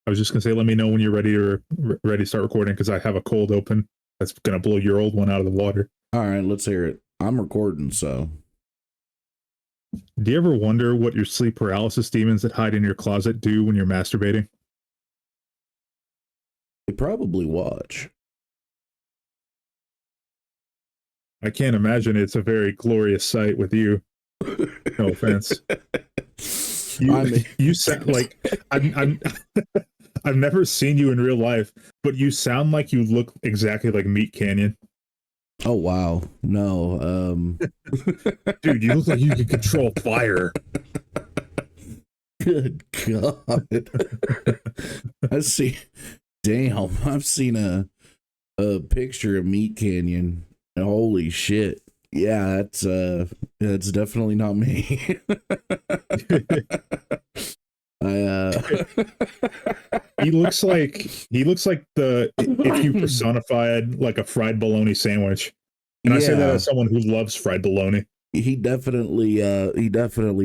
I was just gonna say, let me know when you're ready to start recording because I have a cold open that's gonna blow your old one out of the water. All right, let's hear it. I'm recording, so. Do you ever wonder what your sleep paralysis demons that hide in your closet do when you're masturbating? They probably watch. I can't imagine it's a very glorious sight with you. No offense. You sound like I'm I've never seen you in real life, but you sound like you look exactly like Meat Canyon. Oh wow, no, dude, you look like you can control fire. Good God. I've seen a picture of Meat Canyon. Holy shit. Yeah, that's definitely not me. He looks like if you personified like a fried bologna sandwich. And I say that as someone who loves fried bologna. He definitely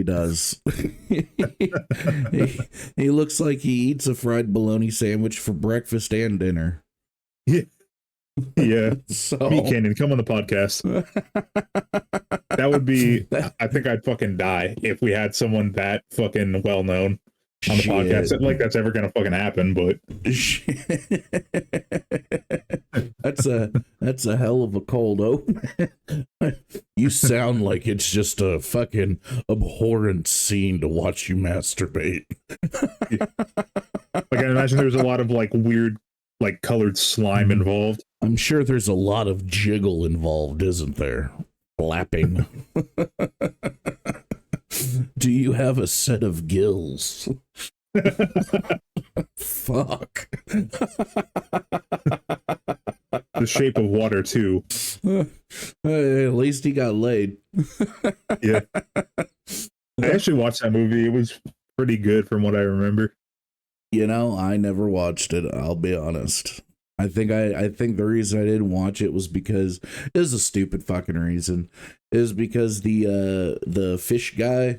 does. he looks like he eats a fried bologna sandwich for breakfast and dinner. Yeah. So Meat Canyon, come on the podcast. That would be, I think I'd fucking die if we had someone that fucking well known on the podcast. Like that's ever gonna fucking happen, but that's a hell of a cold open. You sound like it's just a fucking abhorrent scene to watch you masturbate. Like I imagine there's a lot of like weird like colored slime involved. I'm sure there's a lot of jiggle involved, isn't there? Flapping. Do you have a set of gills? Fuck. The Shape of Water too. At least he got laid. Yeah. I actually watched that movie. It was pretty good from what I remember. You know, I never watched it, I'll be honest. I think the reason I didn't watch it was because it was a stupid fucking reason. It was because the fish guy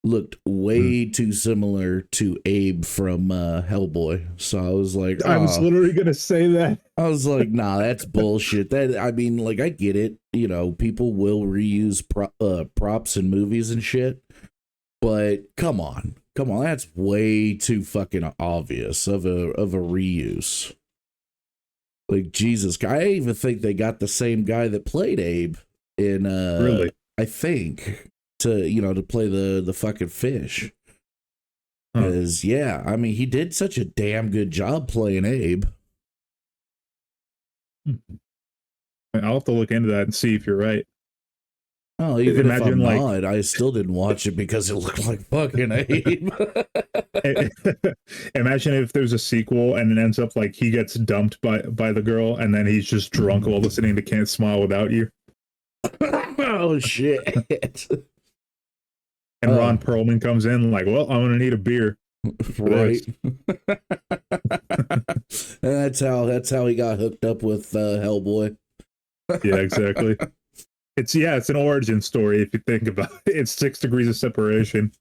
looked way too similar to Abe from Hellboy. So I was like, I was literally gonna say that. I was like, nah, that's bullshit. That, I mean, like, I get it. You know, people will reuse props in movies and shit. But come on, that's way too fucking obvious of a reuse. Like, Jesus, I even think they got the same guy that played Abe in really? I think to play the fucking fish. Because yeah, I mean, he did such a damn good job playing Abe. I'll have to look into that and see if you're right. Oh, even if I'm not, I still didn't watch it because it looked like fucking Abe. Imagine if there's a sequel and it ends up like he gets dumped by the girl and then he's just drunk while listening to Can't Smile Without You. Oh shit. And Ron Perlman comes in like, well, I'm gonna need a beer. Right. And that's how he got hooked up with Hellboy. Yeah, exactly. It's an origin story if you think about it. It's 6 degrees of separation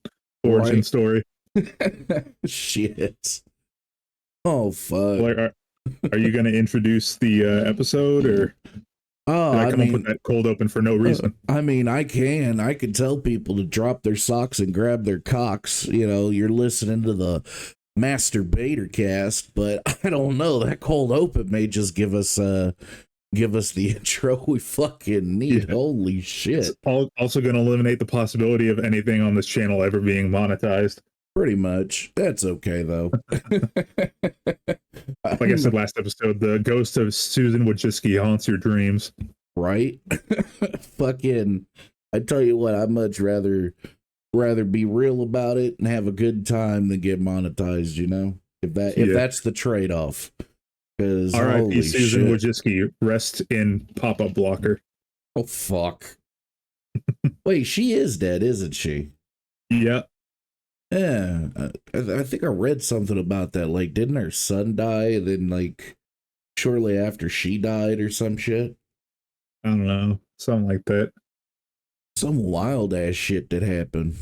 origin story. Shit. Oh fuck. Like, are you going to introduce the episode, or did I come up with that cold open for no reason? I mean, I could tell people to drop their socks and grab their cocks. You know, you're listening to the Master BATR Cast, but I don't know. That cold open may just give us the intro we fucking need. Yeah. Holy shit. It's also going to eliminate the possibility of anything on this channel ever being monetized. Pretty much. That's okay, though. Like I said last episode, the ghost of Susan Wojcicki haunts your dreams. Right? Fucking, I tell you what, I'd much rather be real about it and have a good time than get monetized, you know? If that's the trade-off. R.I.P. Susan Wojcicki, rest in pop-up blocker. Oh, fuck. Wait, she is dead, isn't she? Yeah. Yeah. I think I read something about that. Like, didn't her son die? And then, like, shortly after she died or some shit? I don't know. Something like that. Some wild-ass shit that happened.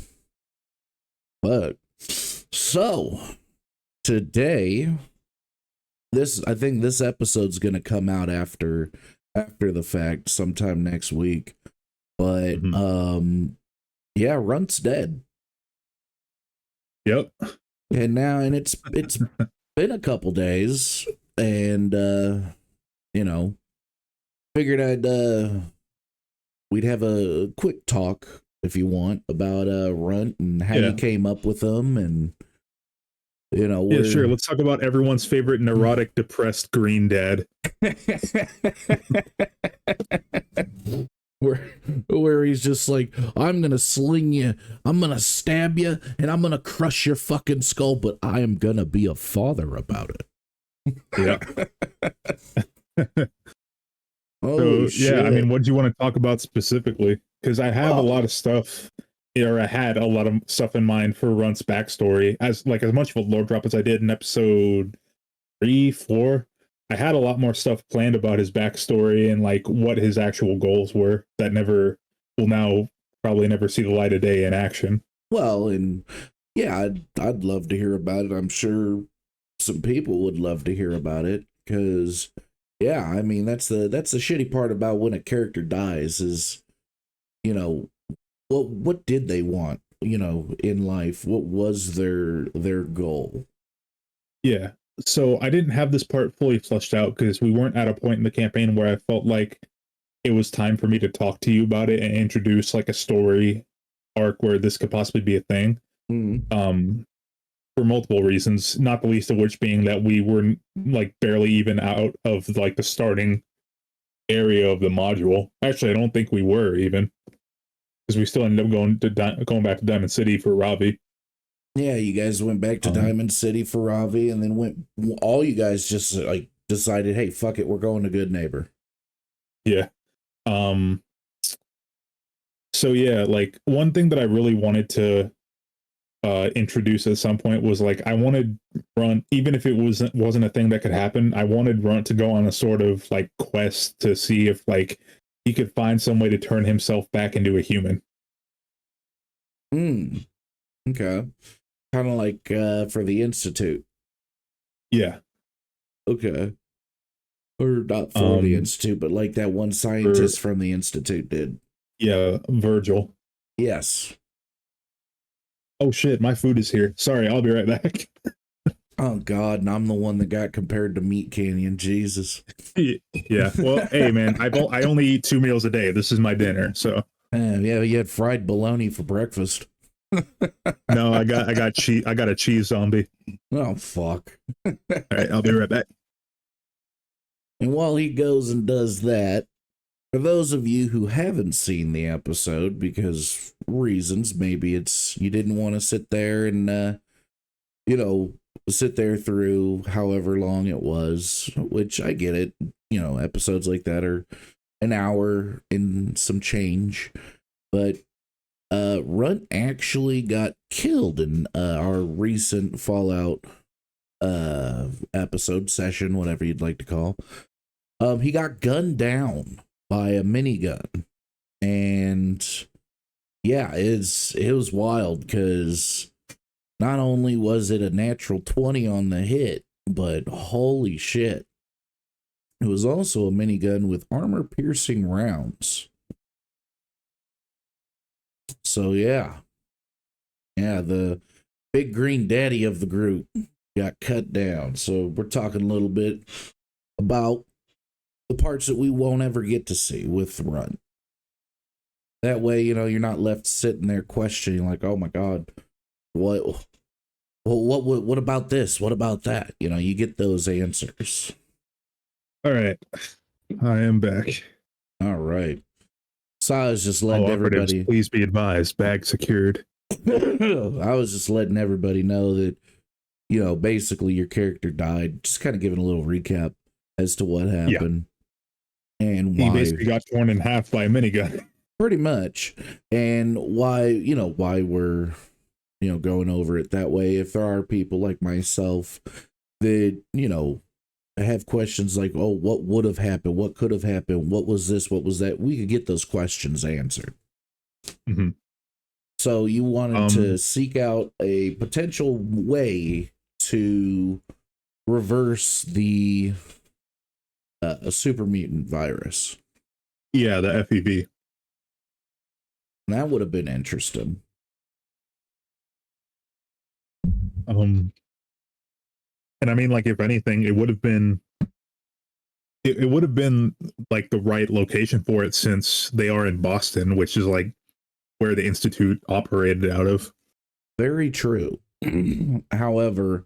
But, so... today, I think this episode's gonna come out after the fact sometime next week. But yeah, Runt's dead. Yep. And it's been a couple days, and you know, figured we'd have a quick talk if you want about Runt and how you came up with them, and yeah, sure. Let's talk about everyone's favorite neurotic, depressed green dad. where he's just like, I'm gonna sling you, I'm gonna stab you, and I'm gonna crush your fucking skull, but I am gonna be a father about it. Yeah. Oh, shit. Yeah, I mean, what do you want to talk about specifically? Because I have a lot of stuff, or I had a lot of stuff in mind for Runt's backstory, as much of a lore drop as I did in episode 3, 4. I had a lot more stuff planned about his backstory and like what his actual goals were that will now probably never see the light of day in action. Well, and yeah, I'd love to hear about it. I'm sure some people would love to hear about it, because yeah, I mean, that's the shitty part about when a character dies is, what did they want, in life? What was their goal? Yeah. So I didn't have this part fully fleshed out because we weren't at a point in the campaign where I felt like it was time for me to talk to you about it and introduce like a story arc where this could possibly be a thing. For multiple reasons, not the least of which being that we were like barely even out of like the starting area of the module. Actually, I don't think we were even, because we still ended up going back to Diamond City for Ravi. Yeah, you guys went back to Diamond City for Ravi, and then all you guys just like decided, hey, fuck it, we're going to Good Neighbor. Yeah. So yeah, like one thing that I really wanted to introduce at some point was like I wanted Runt, even if it wasn't a thing that could happen, I wanted Runt to go on a sort of like quest to see if like he could find some way to turn himself back into a human. Okay. Kind of like for the Institute. Yeah. Okay. Or not for the Institute, but like that one scientist from the Institute did. Yeah, Virgil. Yes. Oh shit, my food is here. Sorry, I'll be right back. Oh god, and I'm the one that got compared to Meat Canyon. Jesus. Yeah. Well, hey man, I only eat 2 meals a day. This is my dinner, so. Yeah, you had fried bologna for breakfast. No, I got a cheese zombie. Oh fuck. All right, I'll be right back. And while he goes and does that, for those of you who haven't seen the episode because reasons, maybe it's you didn't want to sit there and sit there through however long it was, which I get it. Episodes like that are an hour and some change, but Runt actually got killed in our recent Fallout episode session, whatever you'd like to call. He got gunned down by a minigun, and yeah, it was wild because not only was it a natural 20 on the hit, but holy shit, it was also a minigun with armor-piercing rounds. So yeah, the big green daddy of the group got cut down. So we're talking a little bit about the parts that we won't ever get to see with Runt. That way, you're not left sitting there questioning like, oh my god, what about this? What about that? You get those answers. All right, I am back. All right. So I was just letting everybody. Please be advised, bag secured. I was just letting everybody know that, basically your character died. Just kind of giving a little recap as to what happened and why. He basically got torn in half by a minigun. Pretty much, and why we're going over it that way. If there are people like myself that have questions like, oh, what would have happened, what could have happened, what was this, what was that, we could get those questions answered. So you wanted to seek out a potential way to reverse the super mutant virus. Yeah, the FEV. That would have been interesting. And I mean, like, if anything, it would have been it would have been like the right location for it, since they are in Boston, which is like where the Institute operated out of. Very true. However,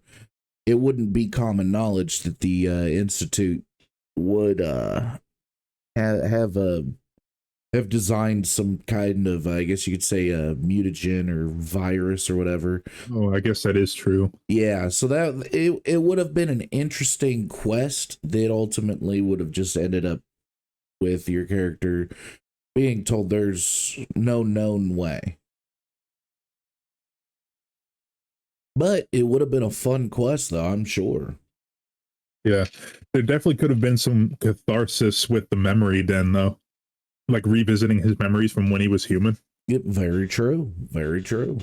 it wouldn't be common knowledge that the Institute would have designed some kind of, I guess you could say, a mutagen or virus or whatever. Oh, I guess that is true. Yeah, so that it would have been an interesting quest that ultimately would have just ended up with your character being told there's no known way. But it would have been a fun quest, though, I'm sure. Yeah, there definitely could have been some catharsis with the memory den, though, like revisiting his memories from when he was human. Very true. Very true.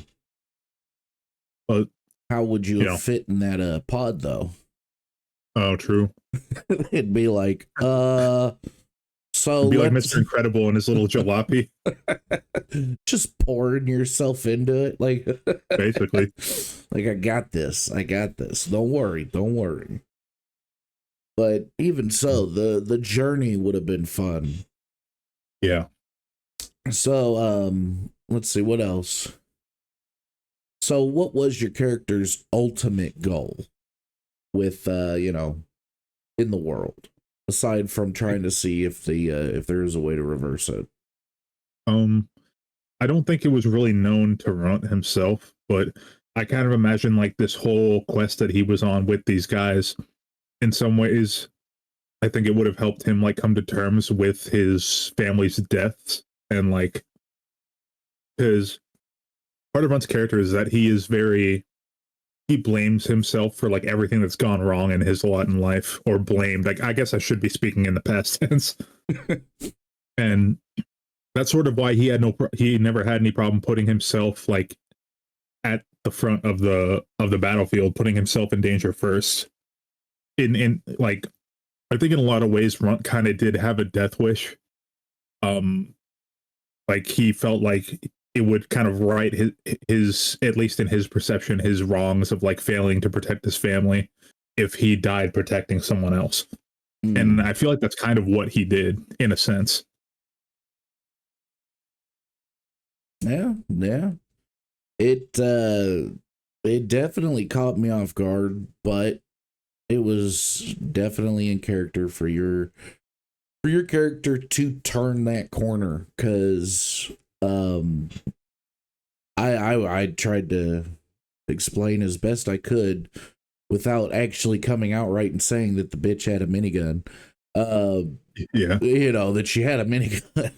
But how would you have fit in that pod, though? Oh, true. It'd be like, so it'd be like Mr. Incredible and his little jalopy. Just pouring yourself into it, like basically. Like, I got this. Don't worry. But even so, the journey would have been fun. Yeah. So, let's see, what else? So, what was your character's ultimate goal with, in the world, aside from trying to see if there is a way to reverse it? I don't think it was really known to Runt himself, but I kind of imagine like this whole quest that he was on with these guys, in some ways, I think it would have helped him like come to terms with his family's deaths, and like, because part of Runt's character is that he blames himself for like everything that's gone wrong in his lot in life, or blamed. Like, I guess I should be speaking in the past tense. And that's sort of why he never had any problem putting himself like at the front of the battlefield, putting himself in danger first. In like, I think in a lot of ways, Runt kind of did have a death wish. Like, he felt like it would kind of right his, at least in his perception, his wrongs of like failing to protect his family if he died protecting someone else. And I feel like that's kind of what he did, in a sense. Yeah. It definitely caught me off guard, but it was definitely in character for your character to turn that corner, because I tried to explain as best I could without actually coming out right and saying that the bitch had a minigun. That she had a minigun.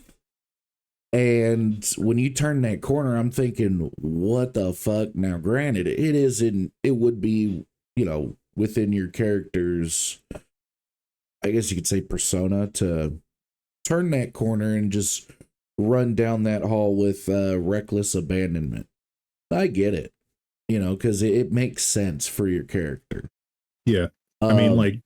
And when you turn that corner, I'm thinking, what the fuck? Now, granted, it would be, within your character's, I guess you could say, persona to turn that corner and just run down that hall with reckless abandonment. I get it, because it makes sense for your character. Yeah. I mean, like,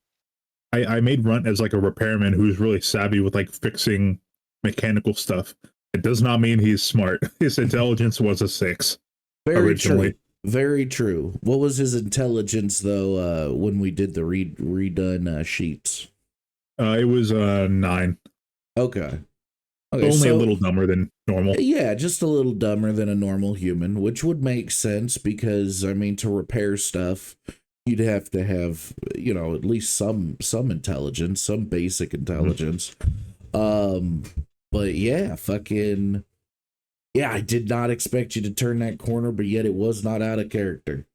I made Runt as like a repairman who's really savvy with like fixing mechanical stuff. It does not mean he's smart. His intelligence was a 6 originally. Very true. What was his intelligence, though, when we did the redone sheets? It was 9. Okay, only a little dumber than normal. Yeah, just a little dumber than a normal human, which would make sense because, I mean, to repair stuff, you'd have to have, at least some intelligence, some basic intelligence. But yeah, I did not expect you to turn that corner, but yet it was not out of character.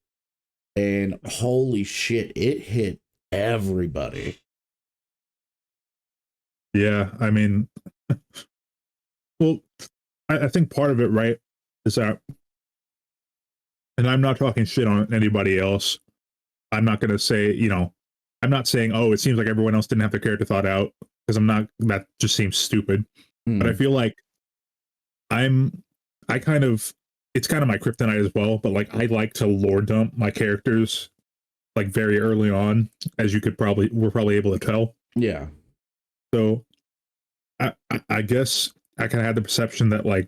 And holy shit, it hit everybody. Yeah, I mean, well, I think part of it, right, is that, and I'm not talking shit on anybody else. I'm not going to say, I'm not saying, oh, it seems like everyone else didn't have their character thought out, because that just seems stupid. But I feel like it's kind of my kryptonite as well, but like, I like to lore dump my characters like very early on, as you were probably able to tell. Yeah. So I guess I kind of had the perception that like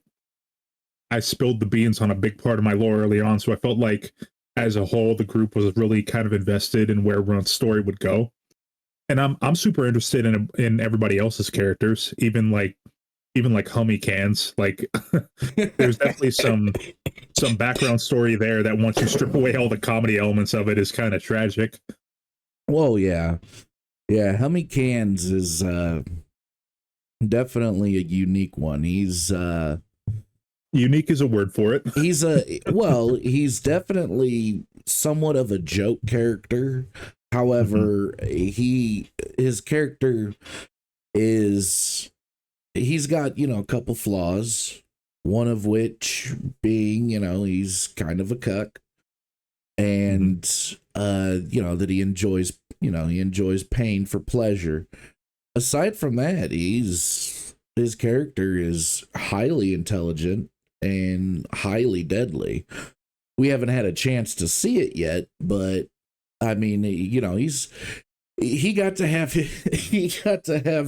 I spilled the beans on a big part of my lore early on, so I felt like as a whole the group was really kind of invested in where Runt's story would go. And I'm super interested in everybody else's characters, even like Hummy Cans. Like there's definitely some background story there that once you strip away all the comedy elements of it is kind of tragic. Well, yeah. Yeah, Hummy Cans is definitely a unique one. Unique is a word for it. He's definitely somewhat of a joke character. However, his character is, he's got, a couple flaws, one of which being, he's kind of a cuck, and that he enjoys pain for pleasure. Aside from that, his character is highly intelligent and highly deadly. We haven't had a chance to see it yet, but I mean, he got to have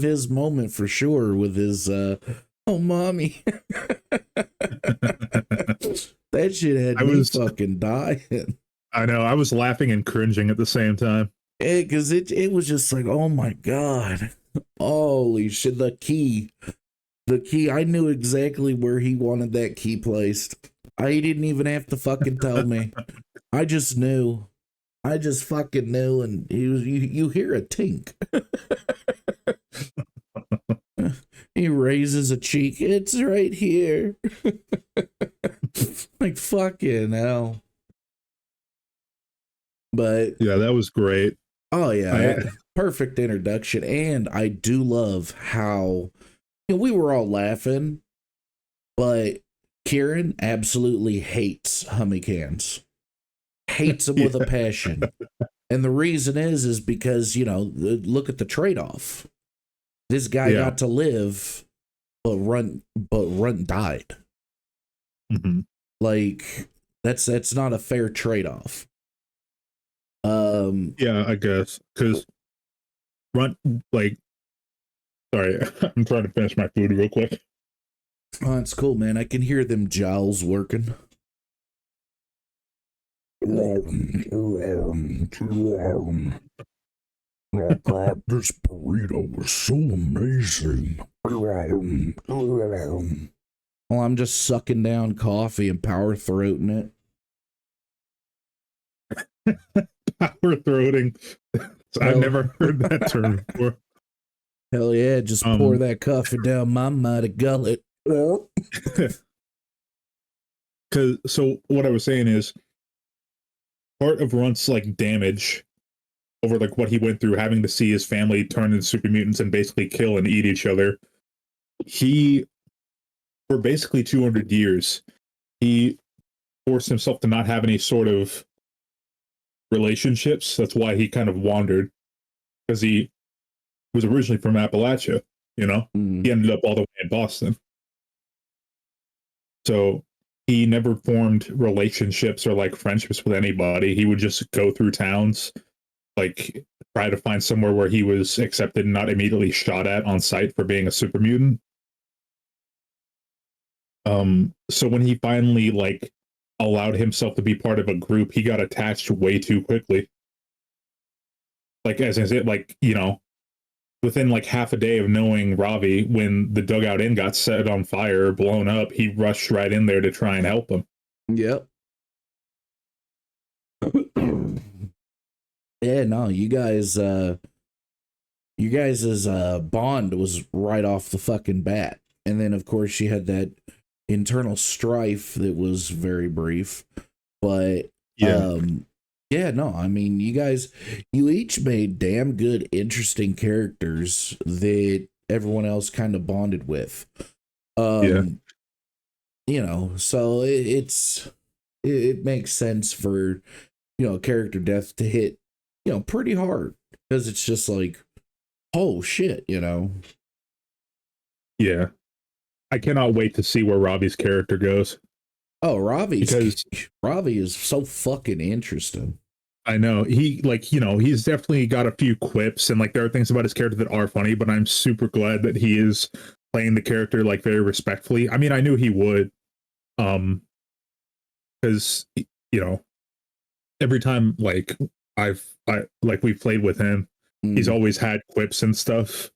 his moment for sure with his oh mommy. That shit had me fucking dying. I know, I was laughing and cringing at the same time. Because it was just like, oh my god, holy shit, the key, I knew exactly where he wanted that key placed. He didn't even have to fucking tell me. I just knew. I just fucking knew, and you hear a tink. He raises a cheek. It's right here. Like fucking hell. But yeah, that was great. Oh yeah, perfect introduction, and I do love how we were all laughing, but Kieran absolutely hates Hummy Cans, hates him with a passion, and the reason is because look at the trade off. This guy got to live, but Runt died. Mm-hmm. Like that's not a fair trade off. Yeah, I guess because Runt, like, sorry, I'm trying to finish my food real quick. Oh, it's cool, man. I can hear them jowls working. That this burrito was so amazing. Well, I'm just sucking down coffee and power throating it. Power throating. I've never heard that term before. Hell yeah, just pour that coffee down my mighty gullet. So what I was saying is part of Runt's like damage over like what he went through, having to see his family turn into super mutants and basically kill and eat each other. He, for basically 200 years, he forced himself to not have any sort of relationships. That's why he kind of wandered, because he was originally from Appalachia. He ended up all the way in Boston. So he never formed relationships or like friendships with anybody. He would just go through towns, like try to find somewhere where he was accepted and not immediately shot at on sight for being a super mutant. So when he finally like allowed himself to be part of a group, he got attached way too quickly. Like as it like, within like half a day of knowing Ravi, when the dugout inn got set on fire or blown up, he rushed right in there to try and help him. Yep. Yeah, no, you guys' bond was right off the fucking bat. And then of course you had that internal strife that was very brief. But yeah, no, I mean, you each made damn good, interesting characters that everyone else kind of bonded with. So it makes sense for, character death to hit, pretty hard, because it's just like, oh shit, Yeah. I cannot wait to see where Ravi's character goes. Oh, Ravi is so fucking interesting. I know he like he's definitely got a few quips and like there are things about his character that are funny, but I'm super glad that he is playing the character like very respectfully. I mean, I knew he would, um, because you know every time like I like we've played with him, he's Mm. always had quips and stuff.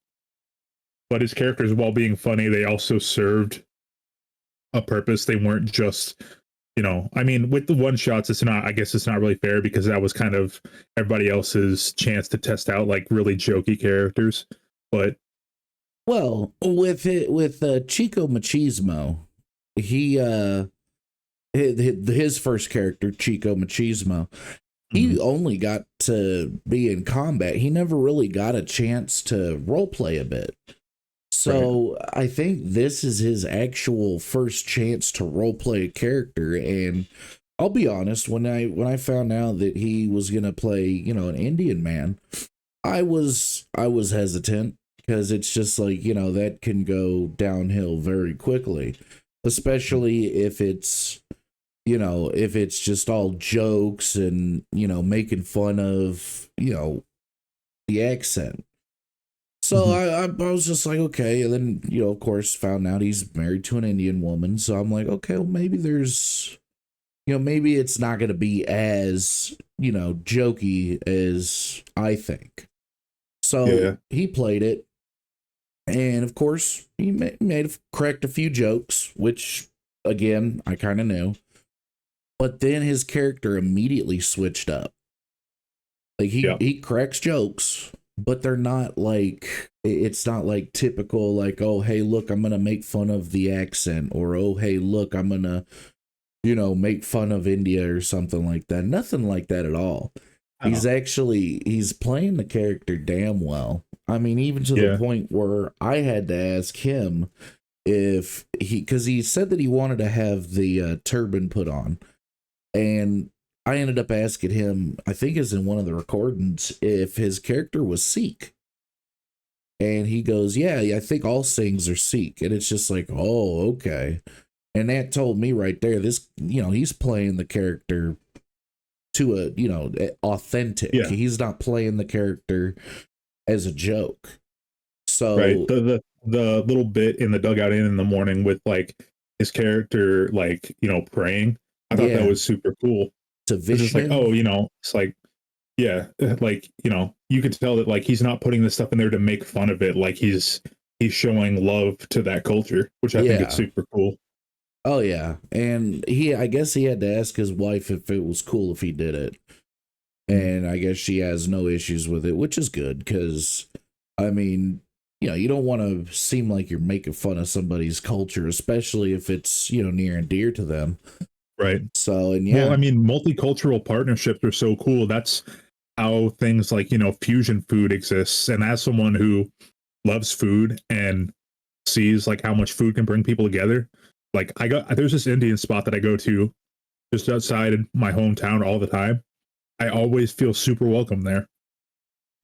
But his characters, while being funny, they also served a purpose. They weren't just I mean, with the one shots, it's not. I guess it's not really fair because that was kind of everybody else's chance to test out like really jokey characters. But Well, with it with Chico Machismo, he his first character Chico Machismo, he mhm, only got to be in combat. He never really got a chance to role play a bit. right, So I think this is his actual first chance to role play a character. And I'll be honest, when I found out that he was gonna play, an Indian man, I was hesitant because it's just like, that can go downhill very quickly, especially if it's just all jokes and, making fun of, the accent. So mhm, I was just like, okay. And then, of course, found out he's married to an Indian woman. So I'm like, okay, well, maybe maybe it's not going to be as, jokey as I think. So yeah, he played it. And of course, he cracked a few jokes, which, again, I kind of knew. But then his character immediately switched up. Like yeah, he cracks jokes, but they're not like it's not like typical like, oh hey look, I'm gonna make fun of the accent, or oh hey look, I'm gonna make fun of India or something like that. Nothing like that at all. oh, He's playing the character damn well. I mean, even to the yeah, point where I had to ask him if because he said that he wanted to have the turban put on, and I ended up asking him, I think is in one of the recordings, if his character was Sikh. And he goes, yeah, I think all Singhs are Sikh. And it's just like, oh, okay. And that told me right there, this, he's playing the character to authentic. yeah, He's not playing the character as a joke. right. So, The little bit in the dugout in the morning with like his character like praying. I thought that yeah, was super cool. to It's just like Vishnu. it's like yeah, like you could tell that like he's not putting this stuff in there to make fun of it. Like he's showing love to that culture, which I think is Yeah. super cool. Oh, yeah. And I guess he had to ask his wife if it was cool if he did it. Mm, And I guess she has no issues with it, which is good because, I mean, you don't want to seem like you're making fun of somebody's culture, especially if it's near and dear to them. right. So, and Well, yeah, I mean, multicultural partnerships are so cool. That's how things like fusion food exists. And as someone who loves food and sees like how much food can bring people together, like there's this Indian spot that I go to just outside my hometown all the time. I always feel super welcome there.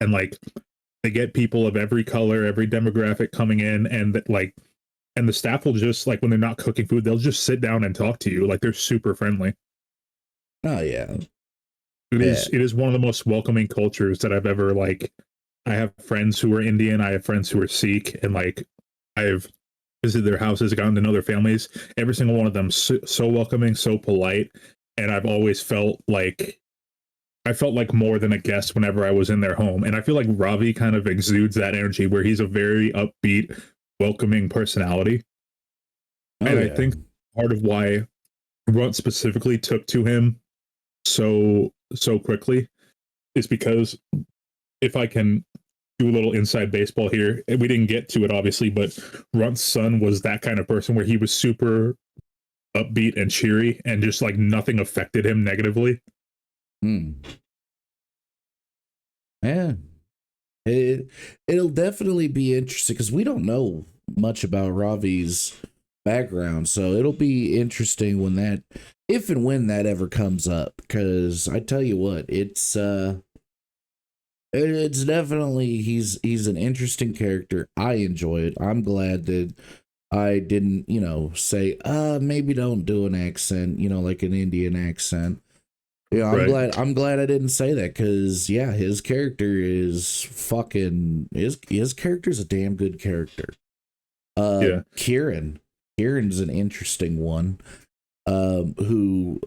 And like they get people of every color, every demographic coming in, and and the staff will just like when they're not cooking food, they'll just sit down and talk to you. Like they're super friendly. oh yeah, It yeah, is one of the most welcoming cultures that I've ever like. I have friends who are Indian, I have friends who are Sikh, and like I've visited their houses, gotten to know their families. Every single one of them so welcoming, so polite, and I've always felt like I felt like more than a guest whenever I was in their home. And I feel like Ravi kind of exudes that energy where he's a very upbeat, welcoming personality. oh And I yeah, think part of why Runt specifically took to him so quickly is because if I can do a little inside baseball here, we didn't get to it obviously, but Runt's son was that kind of person where he was super upbeat and cheery and just like nothing affected him negatively. mm, yeah. It it'll definitely be interesting because we don't know much about Ravi's background, so it'll be interesting when that, if and when that ever comes up. Because I tell you what, it's definitely he's an interesting character. I enjoy it. I'm glad that I didn't say maybe don't do an accent, like an Indian accent. Yeah, Right. I'm glad I didn't say that because yeah, his character is fucking his character's a damn good character. Yeah. Kieran's an interesting one. Who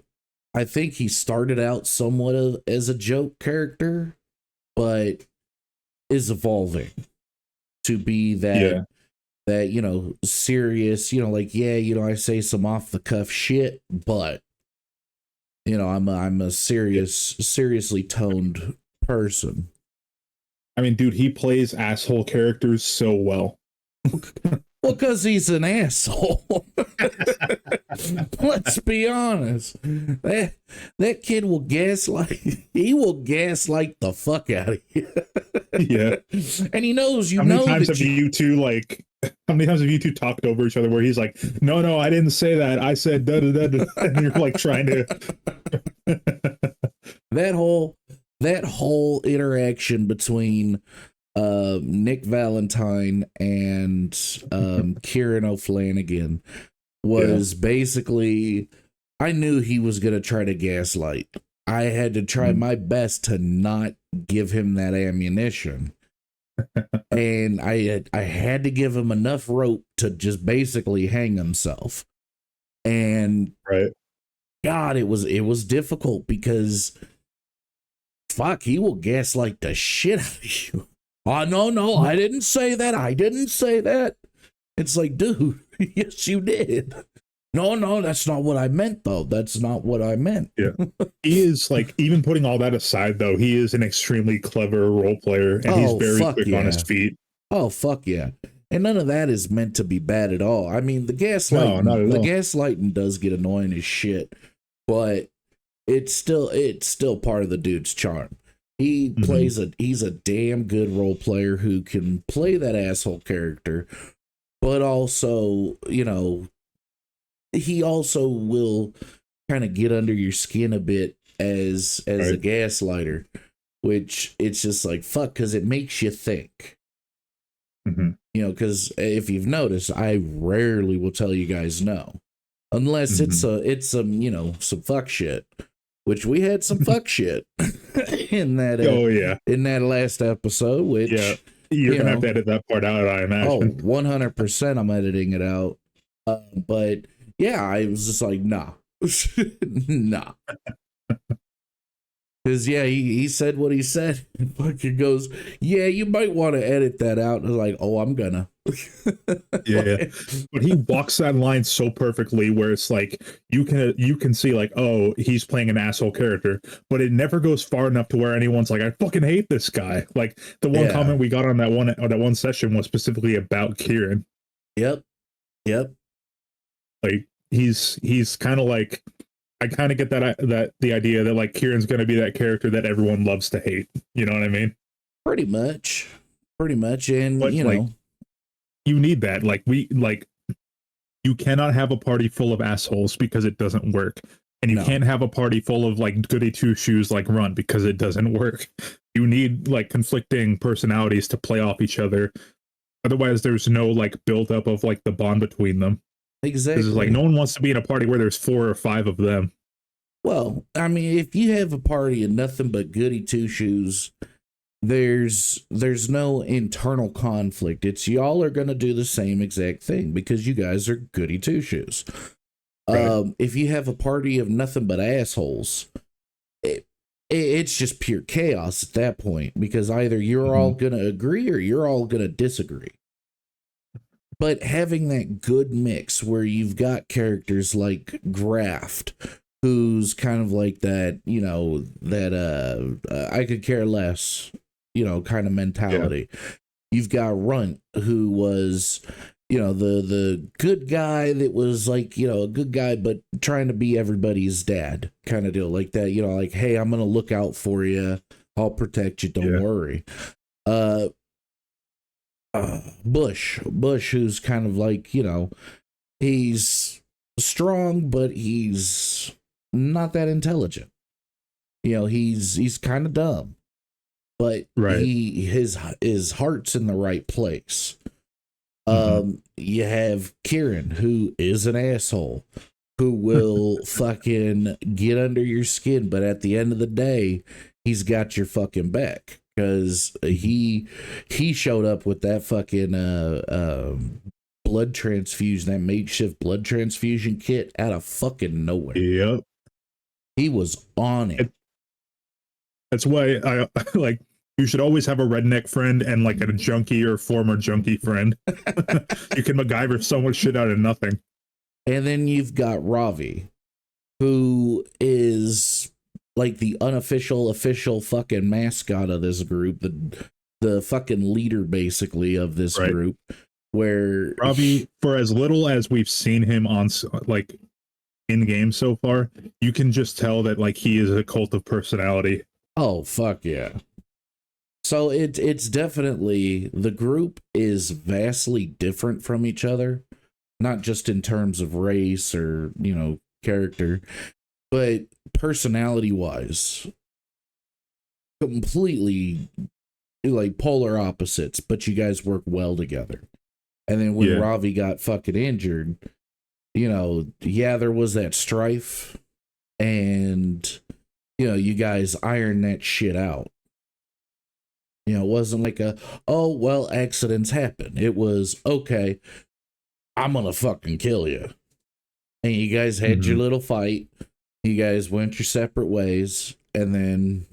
I think he started out somewhat as a joke character, but is evolving to be Yeah. that serious, like yeah, I say some off the cuff shit, but I'm a Yeah. seriously toned person. I mean, dude, he plays asshole characters so well. Well, because he's an asshole. Let's be honest. That kid will gaslight. He will gaslight the fuck out of you. Yeah. And he knows How many times that have you two like? How many times have you two talked over each other where he's like, "No, I didn't say that. I said da da da," da," and you're like trying to. that whole interaction between Nick Valentine and Kieran O'Flanagan was basically, I knew he was going to try to gaslight. I had to try my best to not give him that ammunition. And I had to give him enough rope to just basically hang himself. And Right. God, it was difficult because fuck, he will gaslight the shit out of you. Oh, no, I didn't say that. I didn't say that. It's like, dude, yes, you did. No, that's not what I meant, though. That's not what I meant. Yeah. He is like, even putting all that aside, though, he is an extremely clever role player and he's very quick on his feet. Oh, fuck yeah. And none of that is meant to be bad at all. I mean, the gaslighting does get annoying as shit, but it's still part of the dude's charm. He he's a damn good role player who can play that asshole character, but also, he also will kind of get under your skin a bit as a gaslighter, which it's just like fuck, because it makes you think. Because if you've noticed, I rarely will tell you guys no, unless it's some fuck shit. Which we had some fuck shit in that. In that last episode, which you're gonna have to edit that part out, I imagine. 100%, I'm editing it out. But yeah, I was just like, nah, nah. Because he said what he said. And fucking goes, yeah, you might want to edit that out. And I was like, oh, I'm gonna. Yeah, but he walks that line so perfectly where it's like you can see like, oh, he's playing an asshole character, but it never goes far enough to where anyone's like, I fucking hate this guy. Like the one comment we got on that one session was specifically about Kieran. Yep. Like he's kind of like, I kind of get that the idea that like Kieran's going to be that character that everyone loves to hate. You know what I mean? Pretty much, and but, you need that. Like you cannot have a party full of assholes because it doesn't work, and you can't have a party full of like goody two shoes like Runt because it doesn't work. You need like conflicting personalities to play off each other. Otherwise, there's no like build up of like the bond between them. Exactly. Because it's like no one wants to be in a party where there's 4 or 5 of them. Well, I mean, if you have a party of nothing but goody two shoes, there's no internal conflict. It's y'all are gonna do the same exact thing because you guys are goody two shoes. Right. If you have a party of nothing but assholes, it's just pure chaos at that point because either you're all gonna agree or you're all gonna disagree. But having that good mix where you've got characters like Graft, who's kind of like that, I could care less, kind of mentality. Yeah. You've got Runt, who was, the good guy that was like, a good guy, but trying to be everybody's dad kind of deal like that, like, hey, I'm going to look out for you. I'll protect you. Don't worry. Bush, who's kind of like, he's strong, but he's not that intelligent. He's kind of dumb, but his heart's in the right place. You have Kieran, who is an asshole, who will fucking get under your skin, but at the end of the day, he's got your fucking back because he showed up with that fucking blood transfusion, that makeshift blood transfusion kit out of fucking nowhere. Yep. He was on it. That's why I like. You should always have a redneck friend and like a junkie or former junkie friend. You can MacGyver so much shit out of nothing. And then you've got Ravi, who is like the unofficial, official fucking mascot of this group, the fucking leader basically of this group. Where Ravi, for as little as we've seen him on like in game so far, you can just tell that like he is a cult of personality. Oh fuck yeah. So it's definitely, the group is vastly different from each other, not just in terms of race or, you know, character, but personality wise, completely like polar opposites, but you guys work well together. And then when Ravi got fucking injured, you know, yeah, there was that strife, and, you know, you guys ironed that shit out. You know, it wasn't like oh, well, accidents happen. It was, okay, I'm gonna fucking kill you. And you guys had your little fight. You guys went your separate ways. And then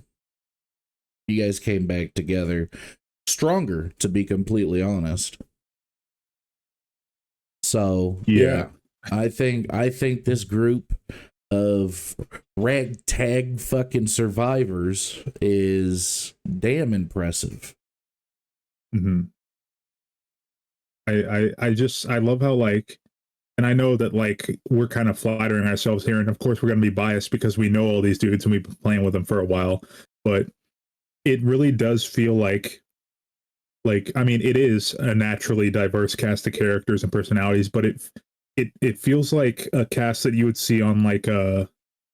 you guys came back together stronger, to be completely honest. So, yeah, I think this group of ragtag fucking survivors is damn impressive. I love how like, and I know that like we're kind of flattering ourselves here, and of course we're gonna be biased because we know all these dudes and we've been playing with them for a while, but it really does feel like I mean, it is a naturally diverse cast of characters and personalities, but it feels like a cast that you would see on like a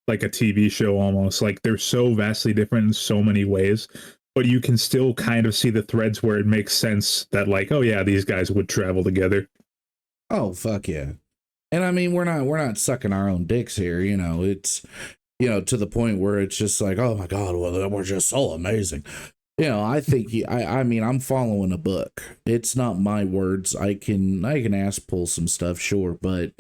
TV show almost. Like they're so vastly different in so many ways, but you can still kind of see the threads where it makes sense that like, oh yeah, these guys would travel together. Oh fuck yeah. And I mean, we're not sucking our own dicks here, you know. It's, you know, to the point where it's just like, oh my god, well, we're just so amazing. You know, I think I mean, I'm following a book. It's not my words. I can ask pull some stuff, sure, but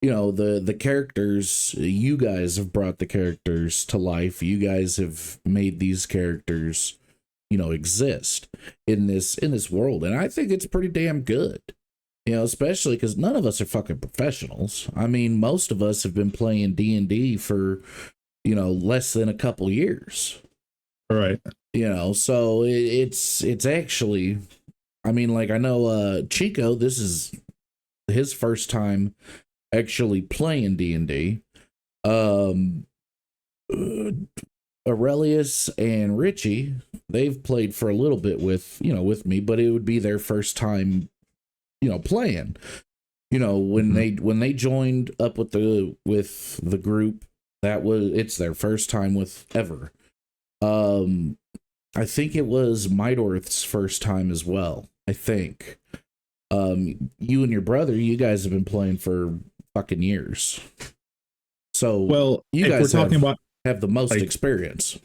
you know, the characters, you guys have brought the characters to life. You guys have made these characters, you know, exist in this world, and I think it's pretty damn good. You know, especially because none of us are fucking professionals. I mean, most of us have been playing D&D for, you know, less than a couple years. Right. You know, so it's actually, I mean, like, I know Chico, this is his first time actually playing D&D. Aurelius and Richie, they've played for a little bit with me, but it would be their first time, you know, playing. You know, when they joined up with the group, it's their first time with ever. I think it was Midorth's first time as well. I think. You and your brother, you guys have been playing for fucking years. So, well, you guys have the most like, experience.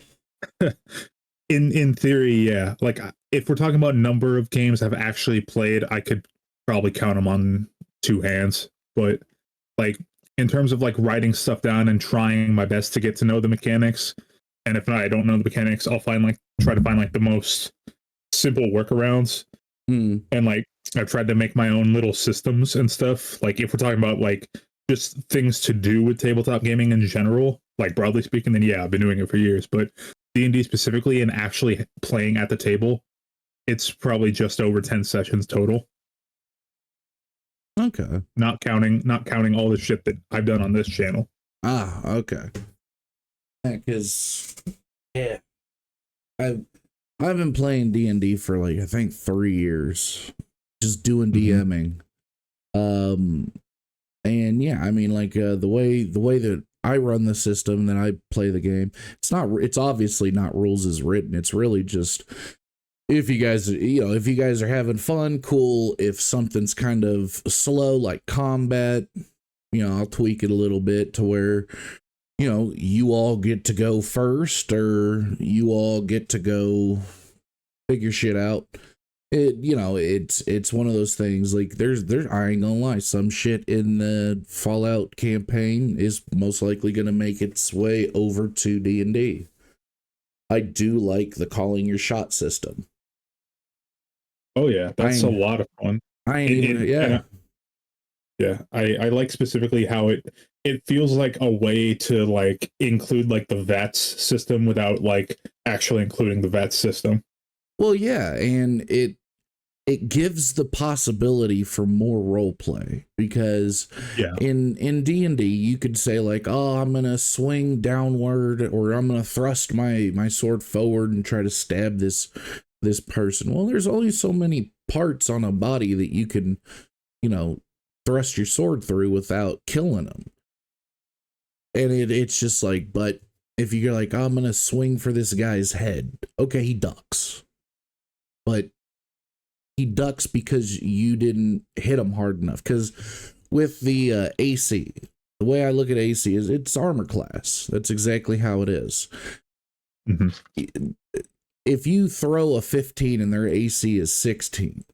In theory, yeah. Like, if we're talking about number of games I've actually played, I could probably count them on two hands. But like, in terms of like writing stuff down and trying my best to get to know the mechanics, and if I don't know the mechanics, I'll try to find like the most simple workarounds. And like, I've tried to make my own little systems and stuff. Like, if we're talking about like just things to do with tabletop gaming in general, like broadly speaking, then yeah, I've been doing it for years. But D&D specifically, and actually playing at the table, it's probably just over 10 sessions total. Okay. Not counting all the shit that I've done on this channel. Ah, okay. Because yeah, I've been playing D&D for like I think 3 years, just doing DMing. And yeah, I mean, like the way that I run the system, that I play the game, it's obviously not rules as written. It's really just, if you guys are having fun, cool. If something's kind of slow, like combat, I'll tweak it a little bit to where, you all get to go first, or you all get to go figure shit out. It's one of those things. Like there's I ain't gonna lie, some shit in the Fallout campaign is most likely gonna make its way over to D&D. I do like the calling your shot system. Oh yeah, that's a lot of fun. I ain't even yeah, I like specifically how it feels like a way to like include like the VATS system without like actually including the VATS system. Well, yeah, and it gives the possibility for more role play, because in D&D you could say like, oh, I'm gonna swing downward, or I'm gonna thrust my sword forward and try to stab this person. Well, there's only so many parts on a body that you can thrust your sword through without killing them. And it's just like, but if you're like, oh, I'm gonna swing for this guy's head, okay, he ducks, but he ducks because you didn't hit him hard enough. Because with the AC, the way I look at AC is it's armor class. That's exactly how it is. Mm-hmm. If you throw a 15 and their AC is 16,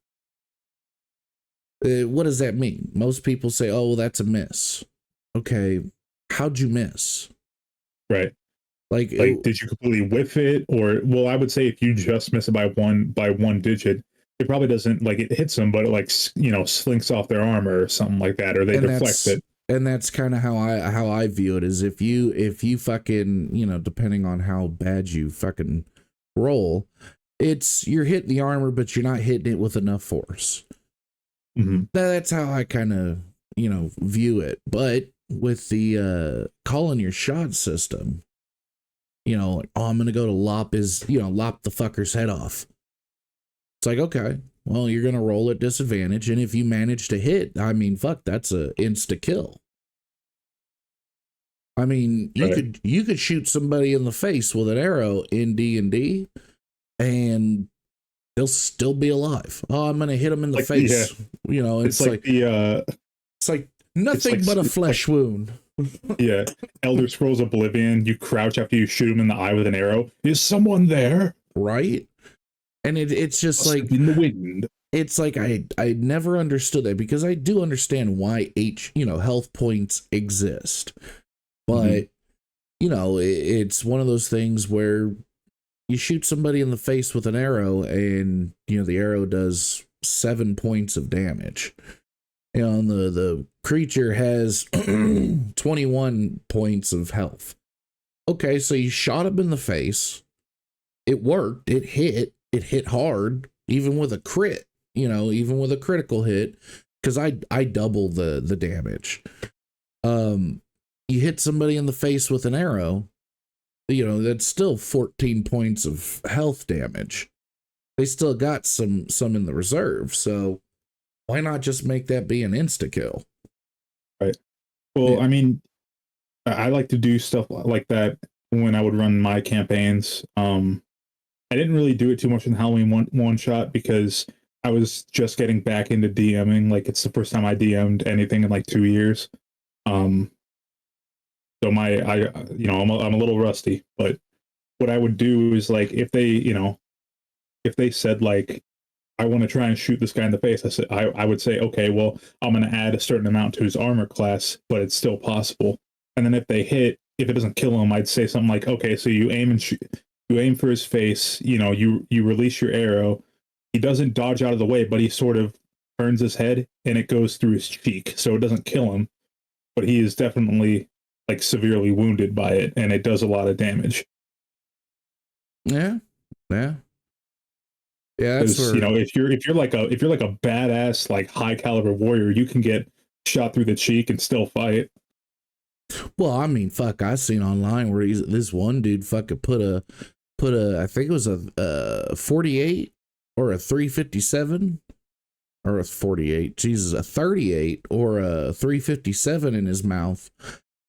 what does that mean? Most people say, oh, well, that's a miss. Okay, how'd you miss? Right. Like did you completely whiff it? Or, well, I would say if you just miss it by one digit, it probably doesn't, like, it hits them, but it like slinks off their armor or something like that, or they deflect it. And that's kind of how I view it, is if you fucking, depending on how bad you fucking roll, you're hitting the armor, but you're not hitting it with enough force. Mm-hmm. That's how I kind of view it. But with the calling your shot system, oh, I'm gonna go to lop the fucker's head off. It's like, okay, well, you're gonna roll at disadvantage, and if you manage to hit, I mean, fuck, that's a insta kill. I mean, you could shoot somebody in the face with an arrow in D&D, and they'll still be alive. Oh, I'm gonna hit them in the face. Yeah. It's like nothing but a flesh wound. Yeah, Elder Scrolls Oblivion. You crouch after you shoot him in the eye with an arrow. Is someone there? Right. And it's just like in the wind. It's like I never understood that, because I do understand why health points exist, but it's one of those things where you shoot somebody in the face with an arrow, and the arrow does 7 points of damage. And the creature has 21 points of health. Okay, so you shot him in the face. It worked. It hit hard, even with a crit, even with a critical hit, because I double the damage. You hit somebody in the face with an arrow, that's still 14 points of health damage. They still got some in the reserve, so why not just make that be an insta kill? Right. Well, yeah. I mean, I like to do stuff like that when I would run my campaigns. I didn't really do it too much in Halloween one shot, because I was just getting back into DMing. Like, it's the first time I DM'd anything in like 2 years. So I'm a little rusty, but what I would do is, like, if they said like, I want to try and shoot this guy in the face, I would say, okay, well, I'm going to add a certain amount to his armor class, but it's still possible. And then if it doesn't kill him, I'd say something like, okay, so you aim and shoot. You aim for his face, you release your arrow. He doesn't dodge out of the way, but he sort of turns his head and it goes through his cheek. So it doesn't kill him, but he is definitely like severely wounded by it, and it does a lot of damage. Yeah. That's where... if you're like a badass, like high caliber warrior, you can get shot through the cheek and still fight. Well, I mean, fuck, I seen online where this one dude fucking put a I think it was a 48 or a 357 or a 48, Jesus, a 38 or a 357 in his mouth,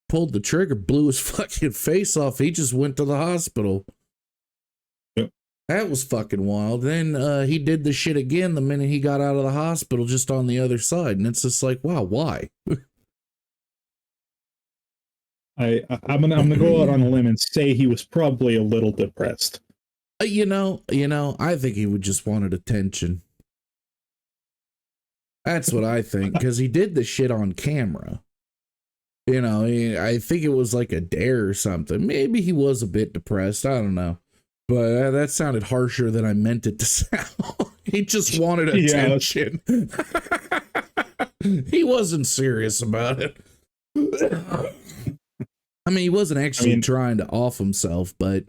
pulled the trigger, blew his fucking face off. He just went to the hospital. Yep. That was fucking wild. Then he did the shit again the minute he got out of the hospital, just on the other side. And it's just like, wow, why? I'm gonna go out on a limb and say he was probably a little depressed. I think he would just wanted attention. That's what I think, because he did the shit on camera. I think it was like a dare or something. Maybe he was a bit depressed. I don't know. But that sounded harsher than I meant it to sound. He just wanted attention. He wasn't serious about it. I mean, he wasn't actually trying to off himself, but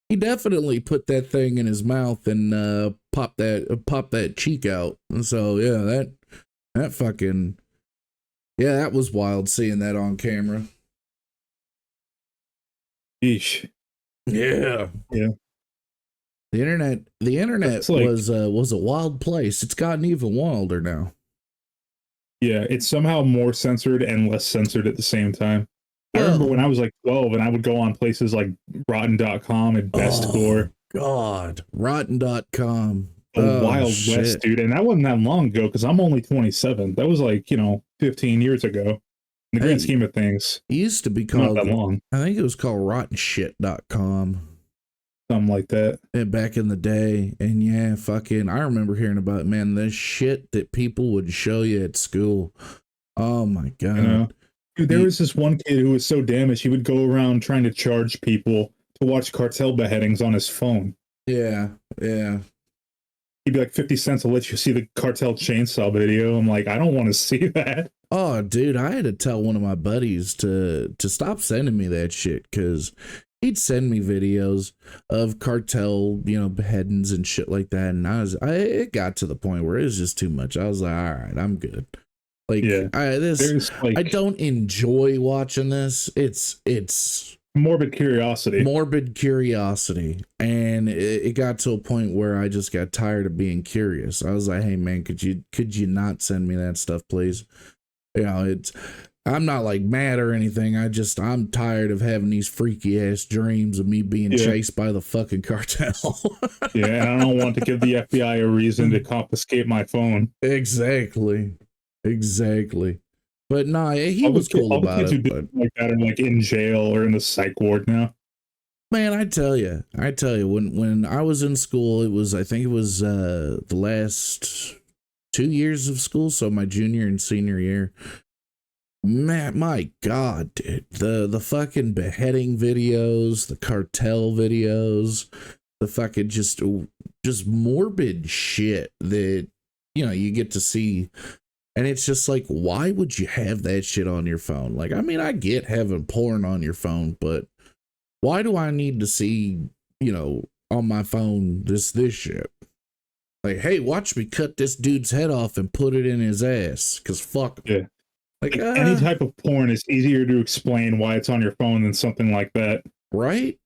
he definitely put that thing in his mouth and popped that cheek out. And so yeah, that fucking, yeah, that was wild seeing that on camera. Eesh. Yeah. Yeah. The internet was a wild place. It's gotten even wilder now. Yeah, it's somehow more censored and less censored at the same time. I remember when I was like 12 and I would go on places like Rotten.com and Bestcore. God, Rotten.com. Wild West, dude. And that wasn't that long ago because I'm only 27. That was like, 15 years ago. In the grand scheme of things. It used to be called, not that long. I think it was called RottenShit.com. Something like that. And back in the day. And yeah, fucking, I remember hearing about, man, the shit that people would show you at school. Oh my God. Dude, there was this one kid who was so damaged, he would go around trying to charge people to watch cartel beheadings on his phone. Yeah, yeah. He'd be like, 50 cents, I'll let you see the cartel chainsaw video. I'm like, I don't want to see that. Oh, dude, I had to tell one of my buddies to stop sending me that shit, because he'd send me videos of cartel, beheadings and shit like that. And it got to the point where it was just too much. I was like, all right, I'm good. Like, yeah, I don't enjoy watching this. It's morbid curiosity. And it got to a point where I just got tired of being curious. I was like, hey man, could you not send me that stuff, please? I'm not like mad or anything. I'm tired of having these freaky ass dreams of me being chased by the fucking cartel. Yeah, and I don't want to give the FBI a reason to confiscate my phone. Exactly. But nah, he was cool about it. But like that are like in jail or in the psych ward now. Man, I tell you, when I was in school, I think it was the last 2 years of school, so my junior and senior year. Man, my God, dude, the fucking beheading videos, the cartel videos, the fucking just morbid shit that you get to see. And it's just like, why would you have that shit on your phone? Like, I mean, I get having porn on your phone, but why do I need to see, on my phone this shit? Like, hey, watch me cut this dude's head off and put it in his ass, because fuck. Yeah. Like any type of porn is easier to explain why it's on your phone than something like that. Right?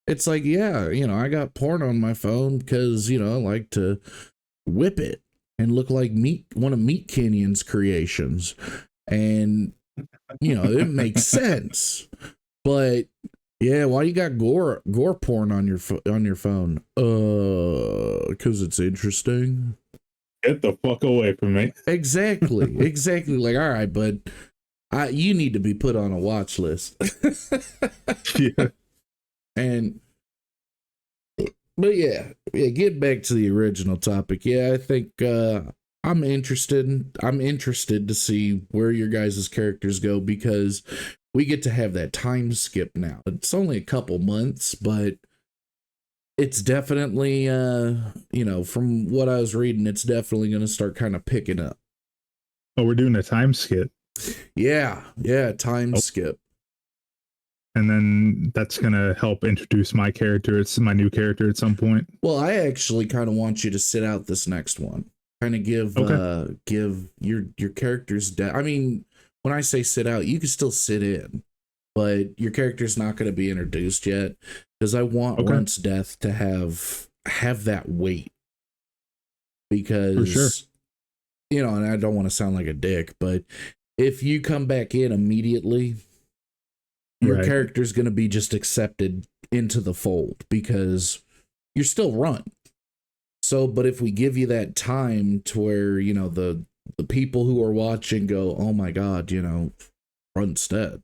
It's like, yeah, I got porn on my phone because, I like to whip it and look like one of Meat Canyon's creations. And, it makes sense. But yeah, why you got gore porn on your phone? Because it's interesting. Get the fuck away from me. Exactly. Like, all right, but you need to be put on a watch list. Yeah. But yeah, get back to the original topic. Yeah, I think I'm interested to see where your guys' characters go, because we get to have that time skip now. It's only a couple months, but it's definitely from what I was reading, it's definitely going to start kind of picking up. Oh, we're doing a time skip. Yeah, time skip. And then that's going to help introduce my character. It's my new character at some point. Well, I actually kind of want you to sit out this next one. Kind of give your character's death. I mean, when I say sit out, you can still sit in, but your character's not going to be introduced yet, because I want Runt's death to have that weight. Because, for sure. And I don't want to sound like a dick, but if you come back in immediately, your character's going to be just accepted into the fold, because you're still Runt. So, but if we give you that time to where, the people who are watching go, oh my God, Runt's dead.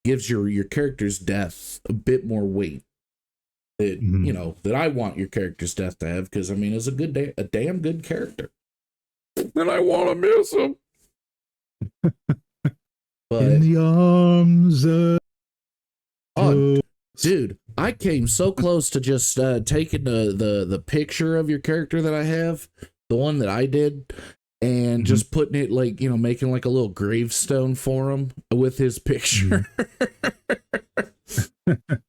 gives your character's death a bit more weight. That Mhm. you know that I want your character's death to have, because I mean, it's a damn good character, and I want to miss him. In But the arms of oh, dude, I came so close to just taking the picture of your character that I have, the one that I did, and Mhm. just putting it like, you know, making like a little gravestone for him with his picture.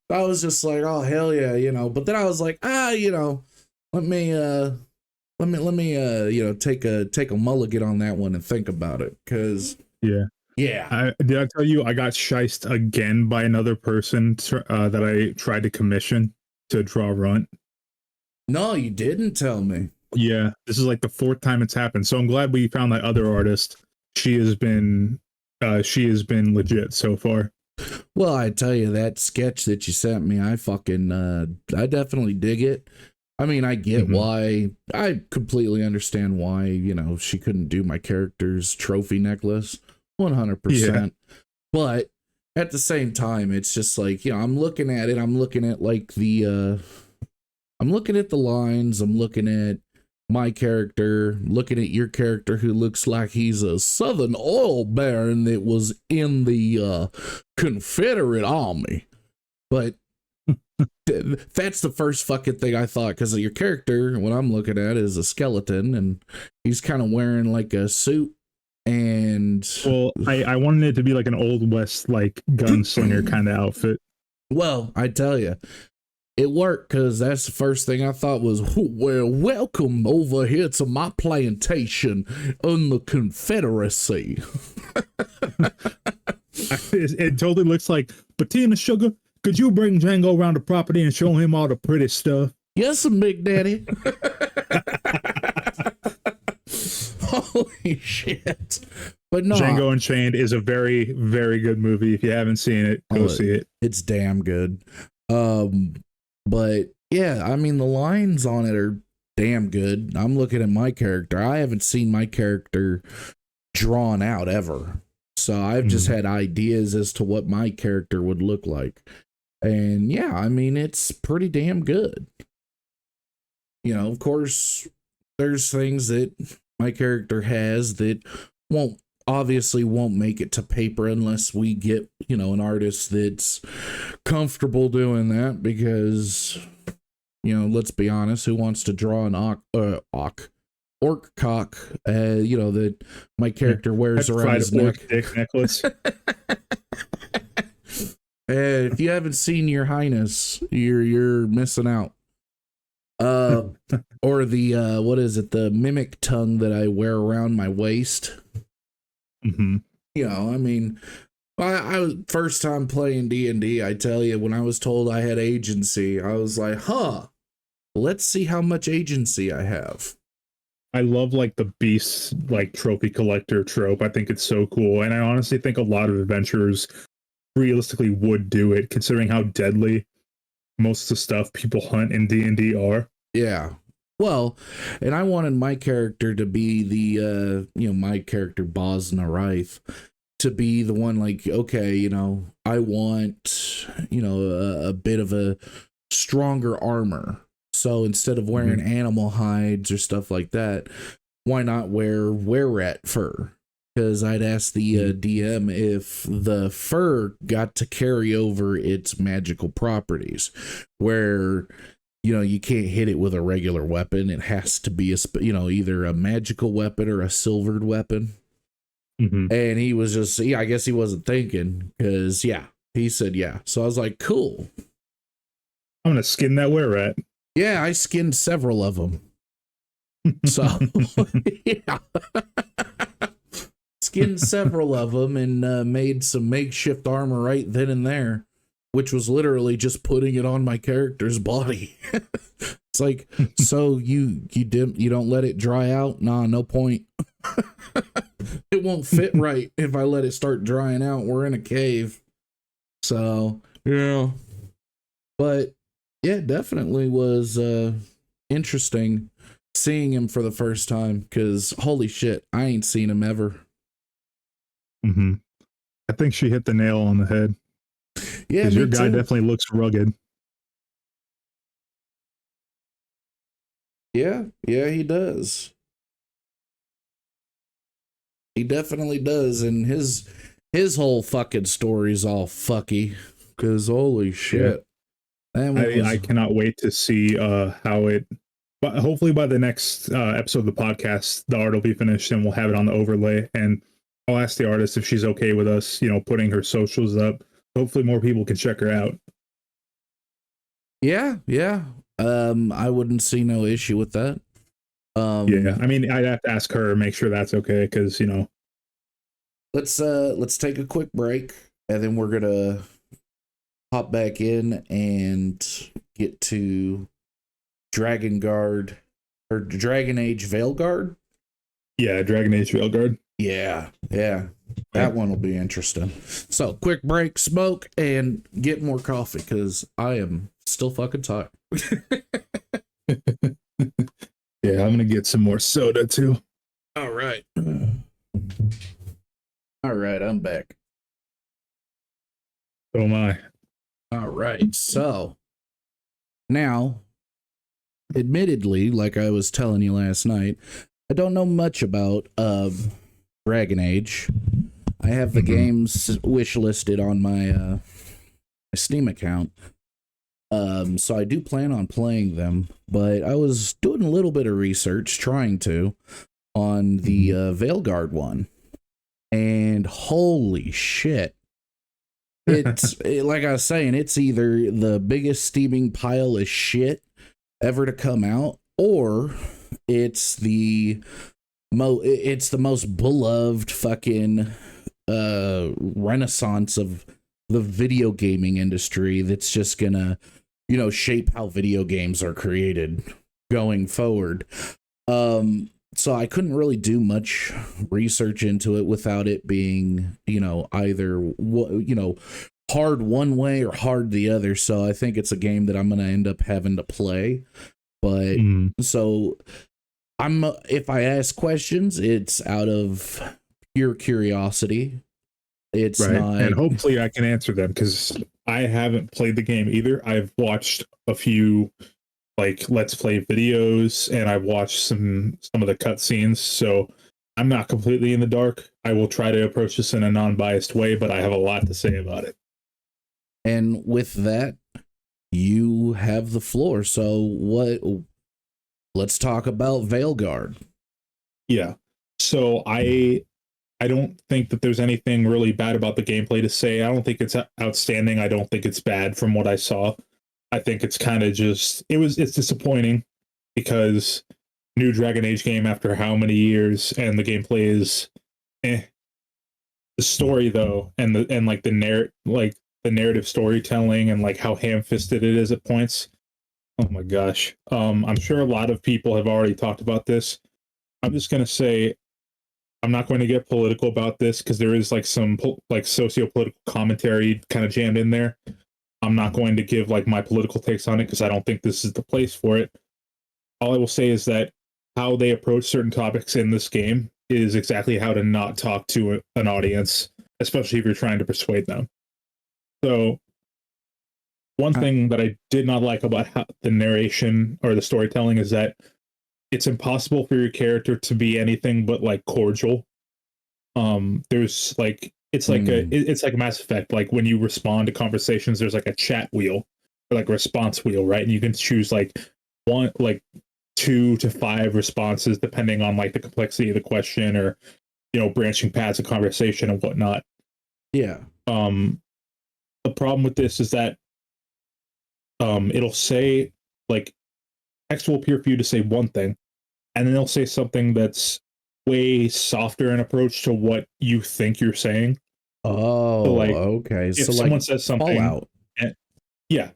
I was just like, oh hell yeah, you know. But then I was like, you know, let me you know, take a mulligan on that one and think about it, because Yeah. yeah. Did I tell you I got shiced again by another person that I tried to commission to draw Runt? No, you didn't tell me. Yeah, this is like the fourth time it's happened. So I'm glad we found that other artist. She has been legit so far. Well, I tell you, that sketch that you sent me, I definitely dig it. I mean, I get why. I completely understand why, you know, she couldn't do my character's trophy necklace 100%. Yeah. But at the same time, it's just like, you know, I'm looking at it, I'm looking at like I'm looking at the lines, I'm looking at my character, looking at your character who looks like he's a Southern oil baron that was in the Confederate Army. But that's the first fucking thing I thought, because your character, what I'm looking at, is a skeleton, and he's kind of wearing like a suit. And well, I wanted it to be like an old west like gunslinger kind of outfit. Well, I tell you, it worked, because that's the first thing I thought was, well, welcome over here to my plantation in the Confederacy. It totally looks like Patina Sugar. Could you bring Django around the property and show him all the pretty stuff? Yes, Big Daddy. Holy shit. But no, Django Unchained is a very, very good movie. If you haven't seen it, go see it. It's damn good. But yeah, I mean, the lines on it are damn good. I'm looking at my character. I haven't seen my character drawn out ever. So I've just had ideas as to what my character would look like. And yeah, I mean, it's pretty damn good. You know, of course, there's things that my character has that obviously won't make it to paper unless we get, you know, an artist that's comfortable doing that, because, you know, let's be honest, who wants to draw an orc cock, you know, that my character wears around his neck. Dick necklace. If you haven't seen Your Highness, you're missing out. Or the what is it, the mimic tongue that I wear around my waist. You know, I mean, I was first time playing D&D, I tell you, when I was told I had agency, I was like, let's see how much agency I have. I love like the beast like trophy collector trope. I think it's so cool, and I honestly think a lot of adventurers realistically would do it, considering how deadly most of the stuff people hunt in D&D are. Yeah. Well, and I wanted my character to be the you know, my character Boz Naraith, to be the one like, okay, you know, I want, you know, a bit of a stronger armor. So instead of wearing animal hides or stuff like that, why not wear were-rat fur? Because I'd asked the DM if the fur got to carry over its magical properties, where, you know, you can't hit it with a regular weapon. It has to be you know, either a magical weapon or a silvered weapon. And he was just, I guess he wasn't thinking, because he said yeah. So I was like, cool, I'm gonna skin that were-rat. Yeah, I skinned several of them. So yeah. Skinned several of them and made some makeshift armor right then and there, which was literally just putting it on my character's body. It's like, so you don't let it dry out? Nah, no point. It won't fit right if I let it start drying out. We're in a cave. So yeah. But yeah, definitely was interesting seeing him for the first time, because holy shit, I ain't seen him ever. I think she hit the nail on the head. Yeah, Because me your guy too. definitely looks rugged. Yeah, yeah, he does. He definitely does, and his whole fucking story's all fucky. Cause holy Yeah. shit, that one I was. cannot wait to see how it, but hopefully by the next episode of the podcast, the art will be finished and we'll have it on the overlay. And I'll ask the artist if she's okay with us, putting her socials up. Hopefully more people can check her out. Yeah, yeah. I wouldn't see no issue with that. Yeah, I mean, I'd have to ask her, make sure that's okay, because let's take a quick break, and then we're gonna hop back in and get to Dragon Guard or Dragon Age Veilguard. yeah, Dragon Age Veilguard. Yeah, yeah. Yeah. That one will be interesting. So, quick break, smoke, and get more coffee because I am still fucking tired. Yeah, I'm gonna get some more soda too. All right. All right, I'm back. Oh my. All right. So, now, admittedly, like I was telling you last night, I don't know much about Dragon Age. I have the games wish listed on my Steam account. So I do plan on playing them, but I was doing a little bit of research, trying to, on the Veilguard one. And holy shit. Like I was saying, it's either the biggest steaming pile of shit ever to come out, or it's the most beloved fucking renaissance of the video gaming industry that's just gonna shape how video games are created going forward. So I couldn't really do much research into it without it being either hard one way or hard the other. So I think it's a game that I'm gonna end up having to play. But so if I ask questions, it's out of pure curiosity. It's right. not. And hopefully I can answer them because I haven't played the game either. I've watched a few let's play videos and I've watched some of the cutscenes, so I'm not completely in the dark. I will try to approach this in a non-biased way, but I have a lot to say about it. And with that, you have the floor. So let's talk about Veilguard. Yeah. So I don't think that there's anything really bad about the gameplay to say. I don't think it's outstanding. I don't think it's bad from what I saw. I think it's kind of just it's disappointing because new Dragon Age game after how many years, and the gameplay is eh. The story though, and the narrative storytelling and how ham-fisted it is at points. Oh my gosh. I'm sure a lot of people have already talked about this. I'm just gonna say I'm not going to get political about this because there is some socio-political commentary kind of jammed in there. I'm not going to give my political takes on it because I don't think this is the place for it. All I will say is that how they approach certain topics in this game is exactly how to not talk to an audience, especially if you're trying to persuade them. So one thing that I did not like about the narration or the storytelling is that it's impossible for your character to be anything but cordial. There's it's like Mass Effect. When you respond to conversations, there's a chat wheel or a response wheel, right? And you can choose one 2 to 5 responses depending on the complexity of the question or branching paths of conversation and whatnot. Yeah. The problem with this is that it'll say text will appear for you to say one thing, and then they'll say something that's way softer in approach to what you think you're saying. Oh, So, okay. If someone says something, Fallout. Yeah.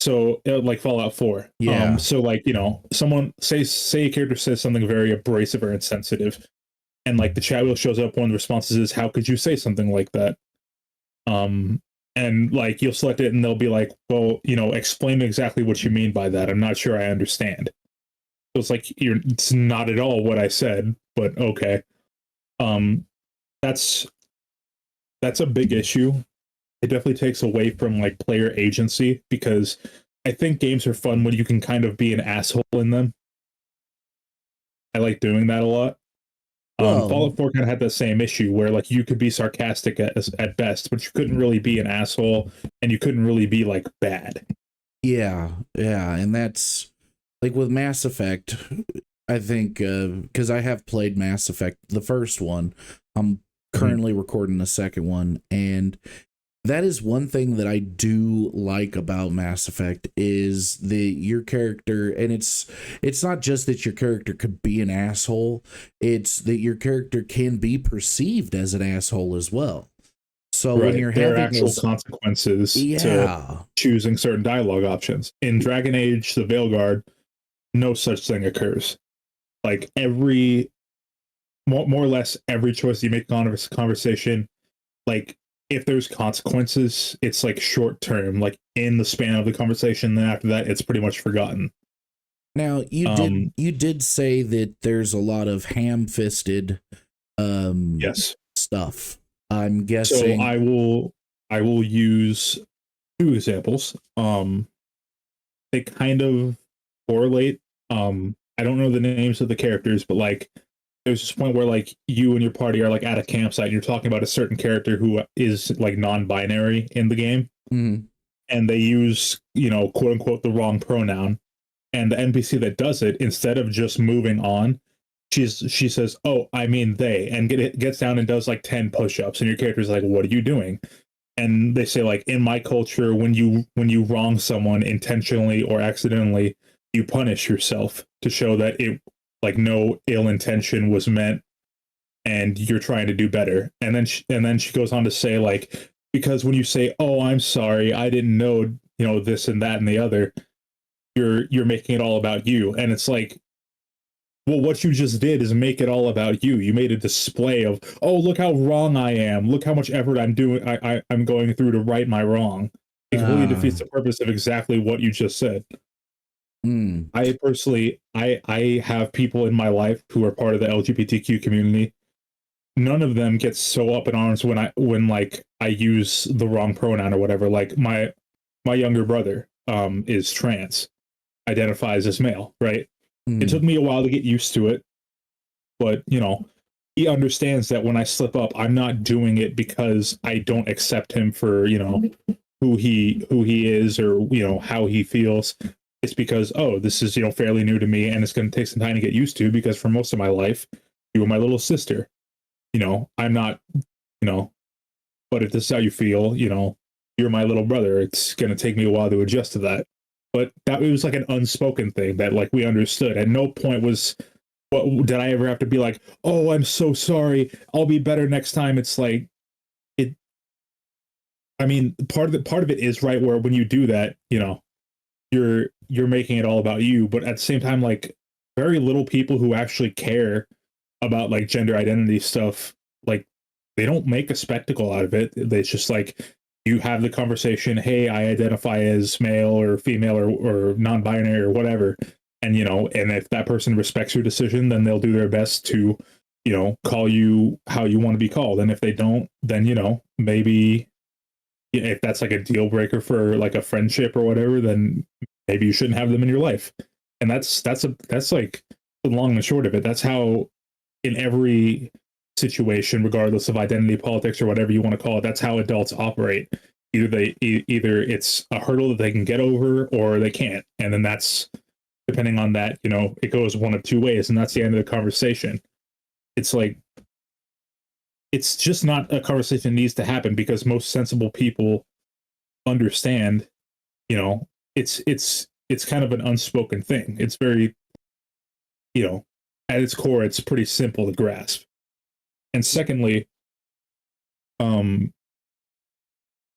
So Fallout 4. Yeah. Someone say a character says something very abrasive or insensitive, and the chat wheel shows up, one of the responses is, how could you say something like that? And you'll select it and they'll be like, well, explain exactly what you mean by that. I'm not sure I understand. So it's not at all what I said, but okay. That's a big issue. it definitely takes away from like player agency, because I think games are fun when you can kind of be an asshole in them. I like doing that a lot. Well, Fallout 4 kind of had the same issue where like you could be sarcastic at best, but you couldn't really be an asshole, and you couldn't really be like bad. yeah, and that's like with Mass Effect. I think because I have played Mass Effect, the first one. I'm Mhm. currently recording the second one, and that is one thing that I do like about Mass Effect is the your character, and it's not just that your character could be an asshole, it's that your character can be perceived as an asshole as well. So when Right. you're There are having actual those, consequences to yeah, choosing certain dialogue options. In Dragon Age, the Veilguard, no such thing occurs. Like more or less every choice you make on a conversation, like if there's consequences, it's like short term, like in the span of the conversation. Then after that, it's pretty much forgotten. now Um, you did say that there's a lot of ham-fisted yes. stuff. I'm So guessing. I will use two examples. They kind of correlate. I don't know the names of the characters, but like there's this point where like you and your party are like at a campsite and you're talking about a certain character who is like non-binary in the game, Mhm. and they use, you know, quote unquote the wrong pronoun, and the NPC that does it, instead of just moving on, she says, "Oh, I mean they," and gets down and does like 10 push-ups, and your character's like, "What are you doing?" And they say like, in my culture, when you wrong someone intentionally or accidentally, you punish yourself to show that it like no ill intention was meant, and you're trying to do better. And then she goes on to say like, because when you say, "Oh, I'm sorry, I didn't know," you know, this and that and the other, you're making it all about you. And it's like, well, what you just did is make it all about you. You made a display of, "Oh, look how wrong I am. Look how much effort I'm doing. I'm going through to right my wrong." It completely defeats Ah, the purpose of exactly what you just said. mm, I personally, I have people in my life who are part of the LGBTQ community. None of them get so up in arms when like I use the wrong pronoun or whatever. Like my younger brother is trans, identifies as male, right? It took mm. me a while to get used to it, but you know, he understands that when I slip up, I'm not doing it because I don't accept him for, you know, who he is, or you know how he feels. It's because, oh, this is, you know, fairly new to me, and it's going to take some time to get used to, because for most of my life you were my little sister. You know, I'm not, you know, but if this is how you feel, you know, you're my little brother. It's going to take me a while to adjust to that. But that, it was like an unspoken thing that like we understood. At no point was, what did I ever have to be like, "Oh, I'm so sorry, I'll be better next time." It's like it. I mean, part of it is right, where when you do that, you know, you're making it all about you. But at the same time, like very little people who actually care about like gender identity stuff, like they don't make a spectacle out of it. It's just like you have the conversation, "Hey, I identify as male or female or non-binary or whatever," and you know, and if that person respects your decision, then they'll do their best to, you know, call you how you want to be called. And if they don't, then you know, maybe if that's like a deal breaker for like a friendship or whatever, then maybe you shouldn't have them in your life. And that's like the long and short of it. That's how, in every situation, regardless of identity politics or whatever you want to call it, that's how adults operate. Either it's a hurdle that they can get over or they can't, and then that's, depending on that, you know, it goes one of two ways, and that's the end of the conversation. It's like, it's just not a conversation that needs to happen, because most sensible people understand, you know, it's kind of an unspoken thing. It's very, you know, at its core, it's pretty simple to grasp. And secondly, um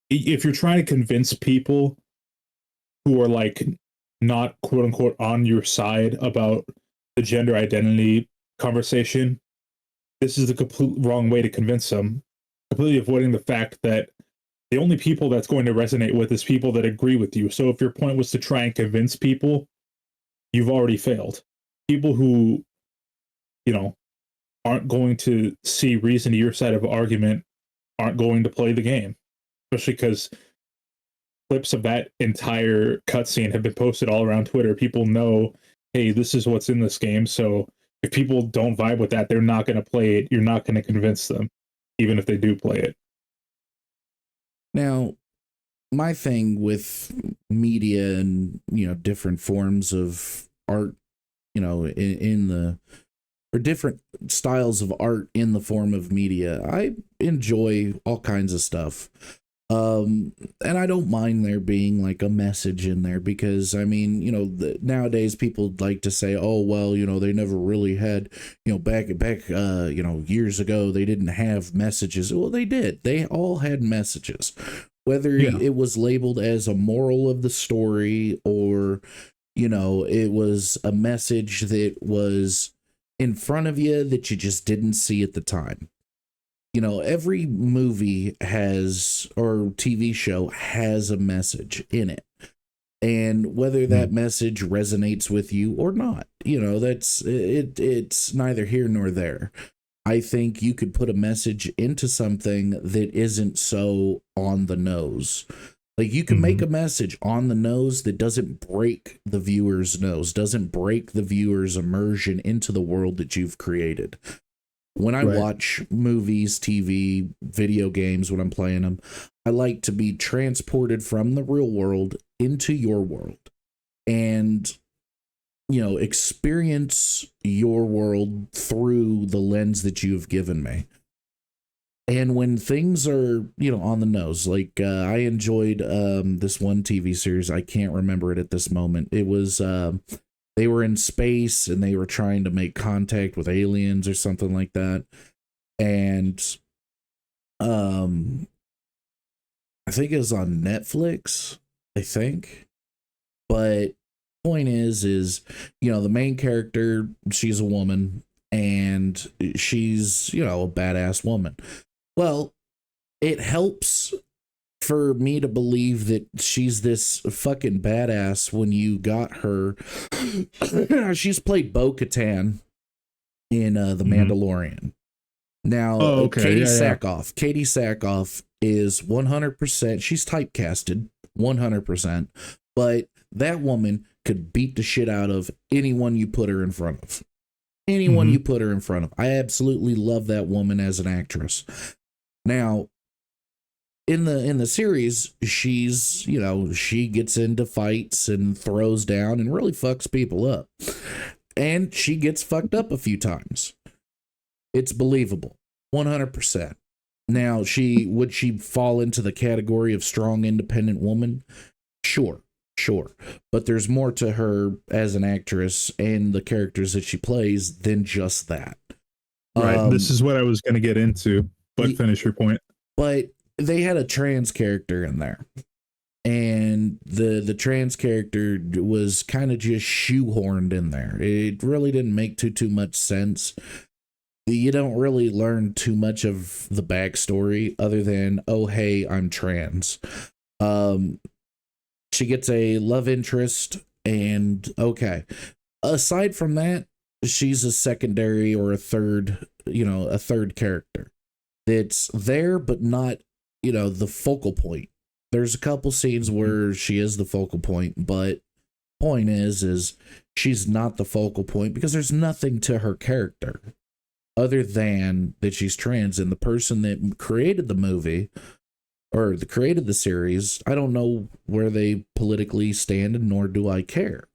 if you're trying to convince people who are like not quote unquote on your side about the gender identity conversation, this is the complete wrong way to convince them, completely avoiding the fact that the only people that's going to resonate with is people that agree with you. So if your point was to try and convince people, you've already failed. People who, you know, aren't going to see reason to your side of an argument aren't going to play the game. especially because clips of that entire cutscene have been posted all around Twitter. People know, hey, this is what's in this game. So if people don't vibe with that, they're not going to play it. You're not going to convince them, even if they do play it. Now, my thing with media and, you know, different forms of art, you know, in the, or different styles of art in the form of media, I enjoy all kinds of stuff. And I don't mind there being like a message in there, because I mean, you know, nowadays people like to say, oh well, you know, they never really had, you know, back you know, years ago they didn't have messages. Well, they did. They all had messages, whether it was labeled as a moral of the story, or, you know, it was a message that was in front of you that you just didn't see at the time. You know, every movie has, or TV show has a message in it. And whether that message resonates with you or not, you know, that's it. It's neither here nor there. I think you could put a message into something that isn't so on the nose. Like, you can make a message on the nose that doesn't break the viewer's nose, doesn't break the viewer's immersion into the world that you've created. When I watch movies, TV, video games, when I'm playing them, I like to be transported from the real world into your world and, you know, experience your world through the lens that you've given me. And when things are, you know, on the nose, like I enjoyed this one TV series. I can't remember it at this moment. It was they were in space and they were trying to make contact with aliens or something like that. And I think it was on Netflix, I think. But point is, you know, the main character, she's a woman, and she's, you know, a badass woman. Well, it helps for me to believe that she's this fucking badass when you got her. She's played Bo-Katan in The Mandalorian. Now, Katie Sackhoff. Katie Sackhoff is 100%. She's typecasted 100%, but that woman could beat the shit out of anyone you put her in front of. Anyone you put her in front of. I absolutely love that woman as an actress. Now, in the series, she's, you know, she gets into fights and throws down and really fucks people up. And she gets fucked up a few times. It's believable. 100%. Now, would she fall into the category of strong, independent woman? Sure. But there's more to her as an actress and the characters that she plays than just that. Right. This is what I was going to get into, but finish your point. But they had a trans character in there, and the trans character was kind of just shoehorned in there. It really didn't make too much sense. You don't really learn too much of the backstory other than, oh, hey, I'm trans. She gets a love interest, and okay. Aside from that, she's a secondary or a third character that's there, but not, you know, the focal point. There's a couple scenes where she is the focal point, but point is she's not the focal point because there's nothing to her character other than that she's trans. And the person that created the movie or created the series, I don't know where they politically stand, and nor do I care.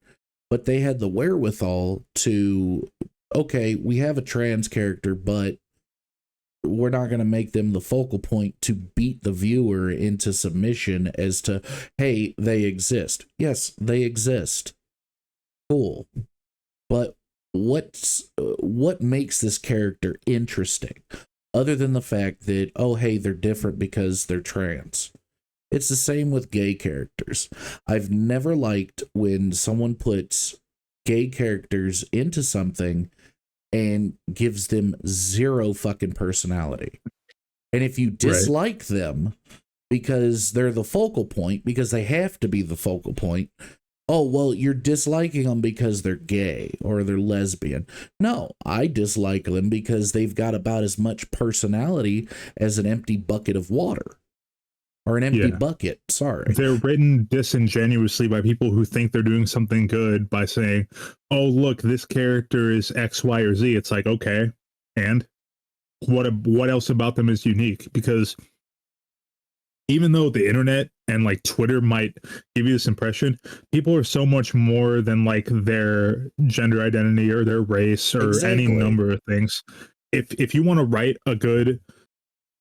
But they had the wherewithal to, okay, we have a trans character, but we're not going to make them the focal point to beat the viewer into submission as to, hey, they exist. Yes, they exist. Cool. But what makes this character interesting other than the fact that, oh, hey, they're different because they're trans? It's the same with gay characters. I've never liked when someone puts gay characters into something and gives them zero fucking personality. And if you dislike them because they're the focal point, because they have to be the focal point, oh, well, you're disliking them because they're gay or they're lesbian. No, I dislike them because they've got about as much personality as an empty bucket of water. or an empty Yeah. bucket. Sorry. They're written disingenuously by people who think they're doing something good by saying, "Oh, look, this character is X, Y, or Z." It's like, okay, and what else about them is unique? Because even though the internet and like Twitter might give you this impression, people are so much more than like their gender identity or their race or any Exactly. number of things. If you want to write a good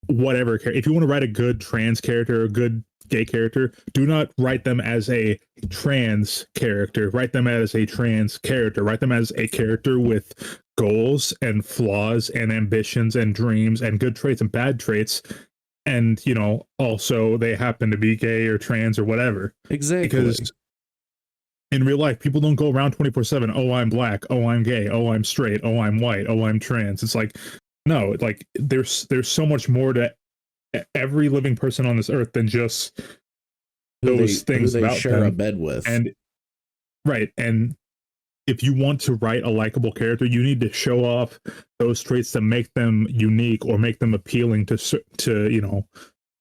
whatever, if you want to write a good trans character, a good gay character, do not write them as a trans character. Write them as a trans character. Write them as a character with goals and flaws and ambitions and dreams and good traits and bad traits. And, you know, also they happen to be gay or trans or whatever. Exactly. Because in real life, people don't go around 24/7. Oh, I'm black. Oh, I'm gay. Oh, I'm straight. Oh, I'm white. Oh, I'm trans. It's like, no, like there's so much more to every living person on this earth than just those things who they about share a them. bed with. And right, and if you want to write a likable character, you need to show off those traits that make them unique or make them appealing to you know,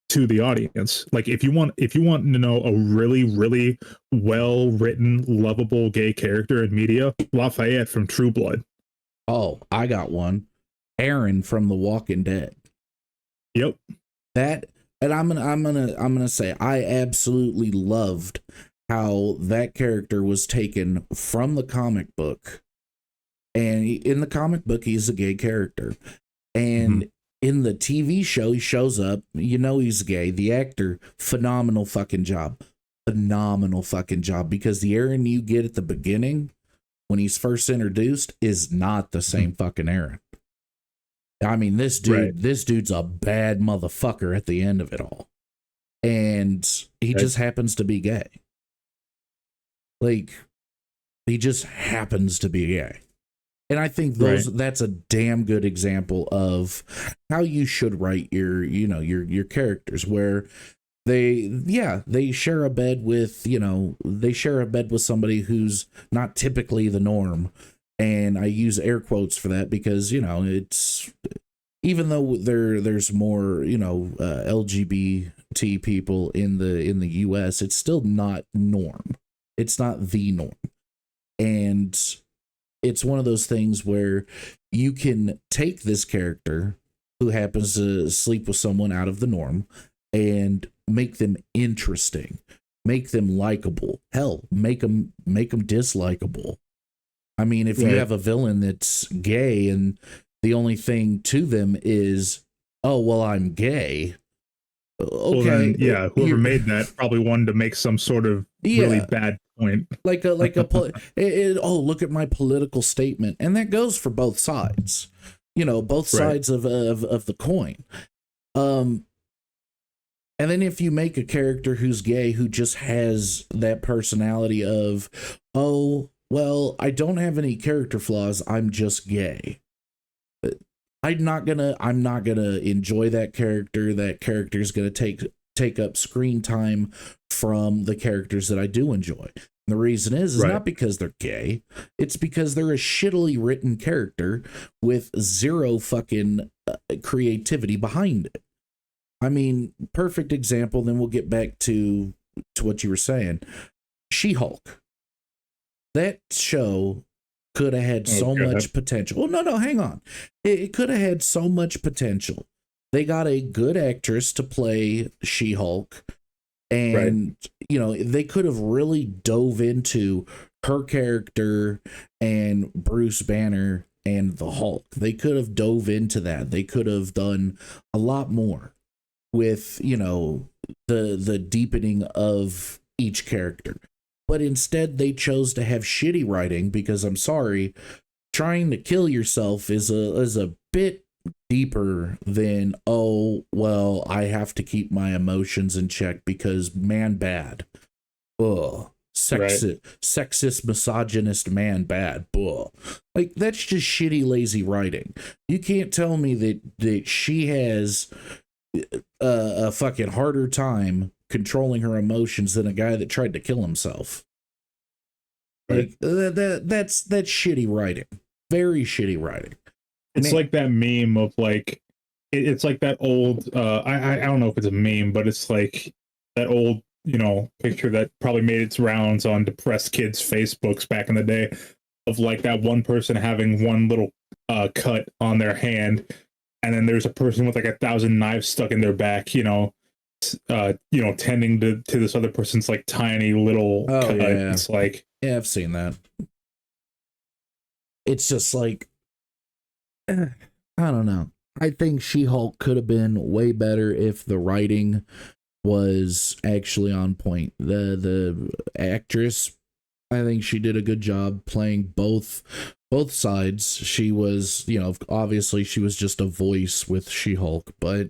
to the audience. Like if you want to know a really well written lovable gay character in media, Lafayette from True Blood. Oh, I got one. Aaron from The Walking Dead. Yep. That, and I'm gonna say I absolutely loved how that character was taken from the comic book. And in the comic book, he's a gay character. And in the TV show, he shows up, you know he's gay. The actor, phenomenal fucking job. Phenomenal fucking job. Because the Aaron you get at the beginning, when he's first introduced, is not the same fucking Aaron. I mean, this dude's a bad motherfucker at the end of it all. And he just happens to be gay. Like, he just happens to be gay. And I think that's a damn good example of how you should write your characters, where they share a bed with, somebody who's not typically the norm. And I use air quotes for that because, it's, even though there's more, LGBT people in the US, it's still not norm. It's not the norm. And it's one of those things where you can take this character who happens to sleep with someone out of the norm and make them interesting, make them likable. Hell, make them dislikable. I mean, if you have a villain that's gay and the only thing to them is, oh, well, I'm gay. Okay. Well, then, whoever made that probably wanted to make some sort of really bad point. Look at my political statement. And that goes for both sides, both sides of the coin. And then if you make a character who's gay, who just has that personality of, oh, well, I don't have any character flaws, I'm just gay. I'm not gonna enjoy that character. That character's gonna take up screen time from the characters that I do enjoy. And the reason is not because they're gay. It's because they're a shittily written character with zero fucking creativity behind it. I mean, perfect example. Then we'll get back to what you were saying. She-Hulk. That show could have had so much potential. Oh, no, hang on. It could have had so much potential. They got a good actress to play She-Hulk, and they could have really dove into her character and Bruce Banner and the Hulk. They could have dove into that. They could have done a lot more with, the deepening of each character. But instead, they chose to have shitty writing because, I'm sorry, trying to kill yourself is a bit deeper than, oh, well, I have to keep my emotions in check because man bad. Ugh. Sexist, misogynist man bad. Ugh. Like, that's just shitty, lazy writing. You can't tell me that she has a fucking harder time controlling her emotions than a guy that tried to kill himself. Like that's shitty writing. Very shitty writing. It's like that meme of like it's like that old I don't know if it's a meme, but it's like that old, picture that probably made its rounds on depressed kids' Facebooks back in the day of like that one person having one little cut on their hand, and then there's a person with like 1,000 knives stuck in their back, tending to this other person's like tiny little Oh cut. yeah, It's like, yeah, I've seen that. It's just like, I don't know. I think She-Hulk could have been way better if the writing was actually on point. The actress, I think she did a good job playing both sides. She was, obviously she was just a voice with She-Hulk, but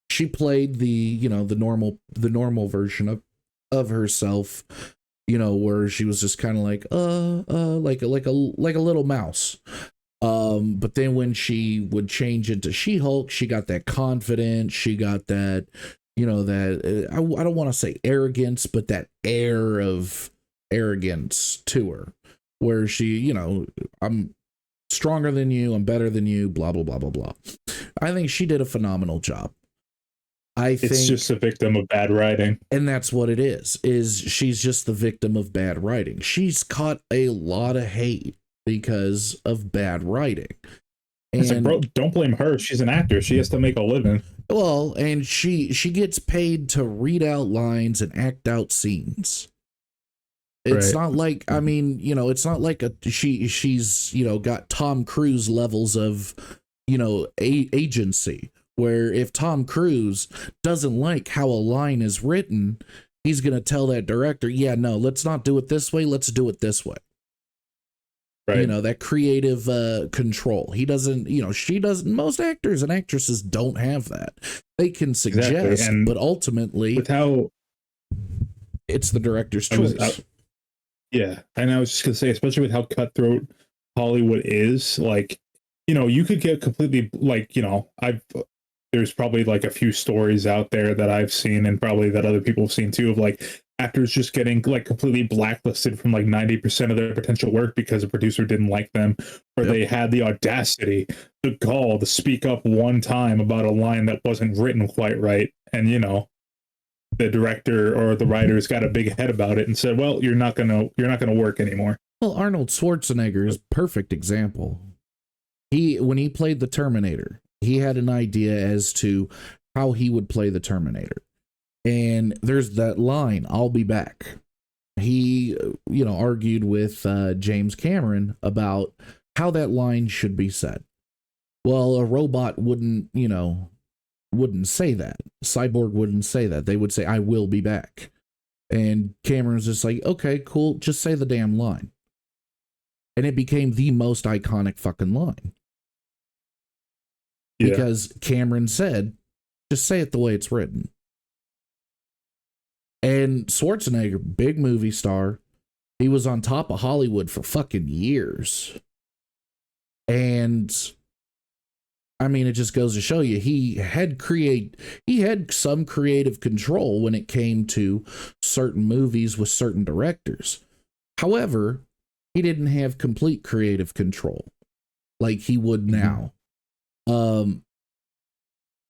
she played the normal version of herself, where she was just kind of like like a little mouse. But then when she would change into She-Hulk, she got that confidence, she got that, that I don't want to say arrogance, but that air of arrogance to her, where she, I'm stronger than you, I'm better than you, blah blah blah blah blah. I think she did a phenomenal job. it's just a victim of bad writing. And that's what it is she's just the victim of bad writing. She's caught a lot of hate because of bad writing. And it's like, bro, don't blame her. She's an actor. She has to make a living. Well, and she gets paid to read out lines and act out scenes. It's right. not like, I mean, it's not like she's got Tom Cruise levels of agency, where if Tom Cruise doesn't like how a line is written, he's going to tell that director, yeah, no, let's not do it this way, let's do it this way. Right. That creative control. He doesn't, she doesn't, most actors and actresses don't have that. They can suggest, exactly. But ultimately, with how it's the director's choice. Yeah. And I was just going to say, especially with how cutthroat Hollywood is, like, you could get completely, like, there's probably like a few stories out there that I've seen, and probably that other people have seen too, of like actors just getting like completely blacklisted from like 90% of their potential work because a producer didn't like them, or they had the audacity, the gall to speak up one time about a line that wasn't written quite right. And, the director or the writers got a big head about it and said, well, you're not going to work anymore. Well, Arnold Schwarzenegger is a perfect example. When he played the Terminator, he had an idea as to how he would play the Terminator. And there's that line, I'll be back. He, argued with James Cameron about how that line should be said. Well, a robot wouldn't say that. Cyborg wouldn't say that. They would say, I will be back. And Cameron's just like, okay, cool, just say the damn line. And it became the most iconic fucking line. Yeah. Because Cameron said, just say it the way it's written. And Schwarzenegger, big movie star, he was on top of Hollywood for fucking years. And I mean, it just goes to show you he had some creative control when it came to certain movies with certain directors. However, he didn't have complete creative control like he would now.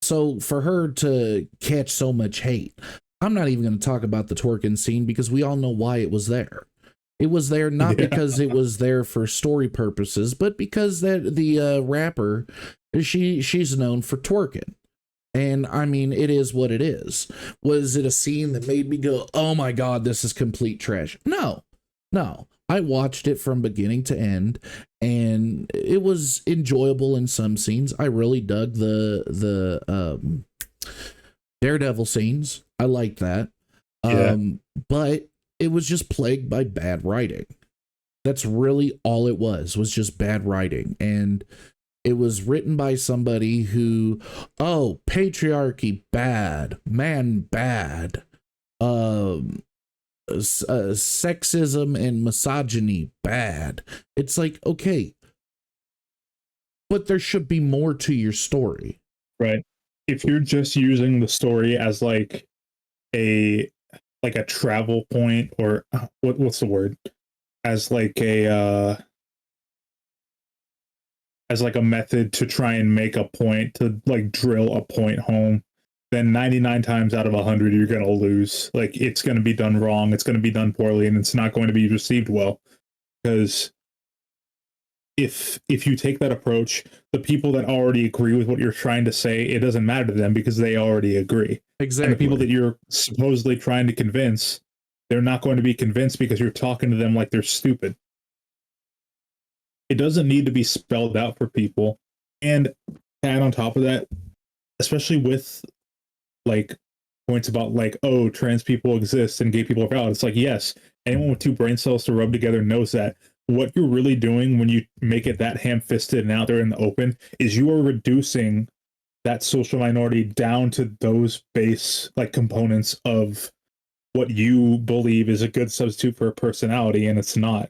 So for her to catch so much hate, I'm not even going to talk about the twerking scene because we all know why it was there. It was there not because it was there for story purposes, but because that the rapper, she's known for twerking. And I mean, it is what it is. Was it a scene that made me go, oh my God, this is complete trash? No. I watched it from beginning to end, and it was enjoyable in some scenes. I really dug the Daredevil scenes. I liked that. But it was just plagued by bad writing. That's really all it was just bad writing. And it was written by somebody who, patriarchy bad, man bad, sexism and misogyny bad. It's like, okay, but there should be more to your story. Right. If you're just using the story as like a travel point, or what's the word, as like a method to try and make a point, to like drill a point home, then 99 times out of 100 you're going to lose. Like, it's going to be done wrong, it's going to be done poorly, and it's not going to be received well. Because if you take that approach, the people that already agree with what you're trying to say, it doesn't matter to them because they already agree. Exactly. And the people that you're supposedly trying to convince, they're not going to be convinced because you're talking to them like they're stupid. It doesn't need to be spelled out for people. And add on top of that, especially with like points about like, oh, trans people exist and gay people are valid. It's like, yes, anyone with two brain cells to rub together knows that. What you're really doing when you make it that ham-fisted and out there in the open is you are reducing that social minority down to those base like components of what you believe is a good substitute for a personality, and it's not.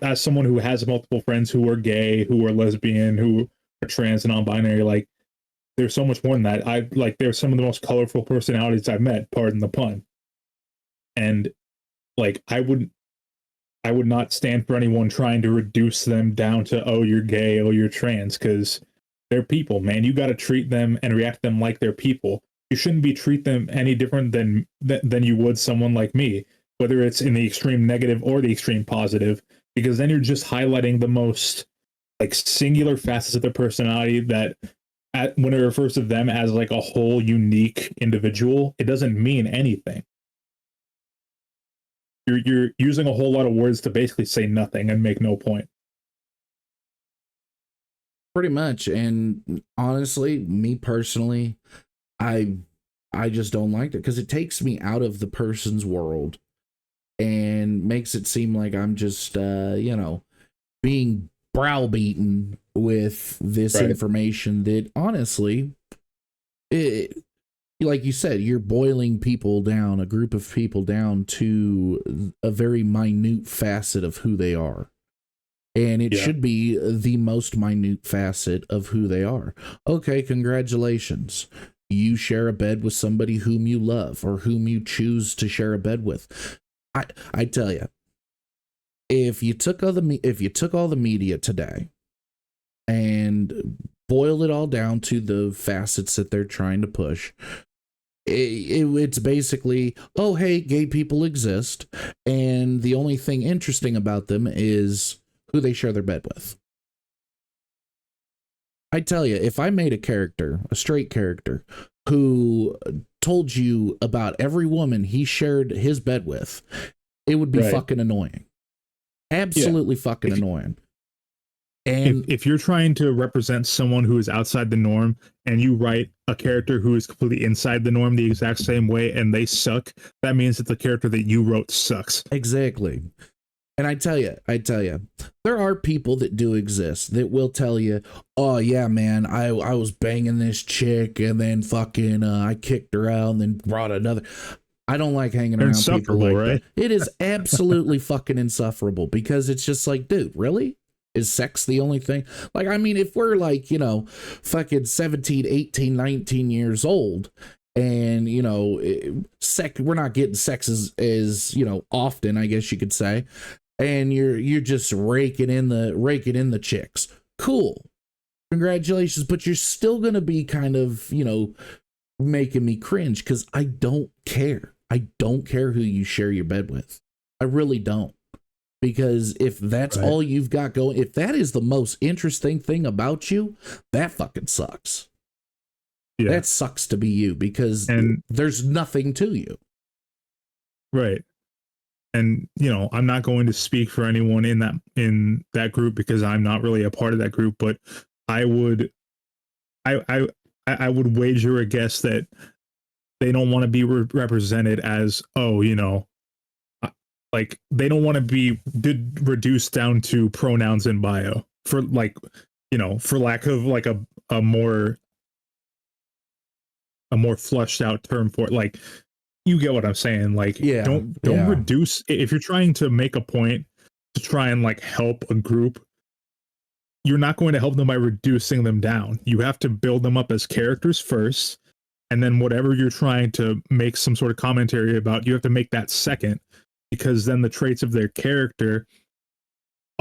As someone who has multiple friends who are gay, who are lesbian, who are trans and non-binary, like, there's so much more than that. I like, they're some of the most colorful personalities I've met, pardon the pun. And like, I would not stand for anyone trying to reduce them down to, oh, you're gay, oh, you're trans, because they're people, man. You got to treat them and react to them like they're people. You shouldn't be treat them any different than you would someone like me, whether it's in the extreme negative or the extreme positive, because then you're just highlighting the most like singular facets of their personality that when it refers to them as like a whole unique individual, it doesn't mean anything. You're using a whole lot of words to basically say nothing and make no point. Pretty much. And honestly, me personally, I just don't like it because it takes me out of the person's world and makes it seem like I'm just being browbeaten with this information that honestly, like you said, you're boiling people down, a group of people down to a very minute facet of who they are. And it should be the most minute facet of who they are. Okay, congratulations. You share a bed with somebody whom you love or whom you choose to share a bed with. I tell you, if you took all the media today and boil it all down to the facets that they're trying to push, it's basically, oh, hey, gay people exist, and the only thing interesting about them is who they share their bed with. I tell you, if I made a character, a straight character, who told you about every woman he shared his bed with, it would be fucking annoying. Absolutely fucking annoying. And if you're trying to represent someone who is outside the norm and you write a character who is completely inside the norm the exact same way and they suck, that means that the character that you wrote sucks. Exactly. And I tell you, there are people that do exist that will tell you, oh yeah, man, I was banging this chick and then fucking I kicked her out and then brought another. I don't like hanging around people like that. It is absolutely fucking insufferable because it's just like, dude, really? Is sex the only thing? Like, I mean, if we're like, fucking 17, 18, 19 years old and, we're not getting sex as often, I guess you could say. And you're just raking in the chicks. Cool. Congratulations. But you're still going to be kind of, making me cringe because I don't care. I don't care who you share your bed with. I really don't. Because if that's all you've got going, if that is the most interesting thing about you, that fucking sucks. Yeah. That sucks to be you because there's nothing to you. Right. And, I'm not going to speak for anyone in that group because I'm not really a part of that group, but I would wager a guess that they don't want to be represented as, like they don't want to be reduced down to pronouns in bio for like, for lack of like a more flushed out term for it. Like, you get what I'm saying? Like, don't reduce. If you're trying to make a point to try and like help a group, you're not going to help them by reducing them down. You have to build them up as characters first, and then whatever you're trying to make some sort of commentary about, you have to make that second, because then the traits of their character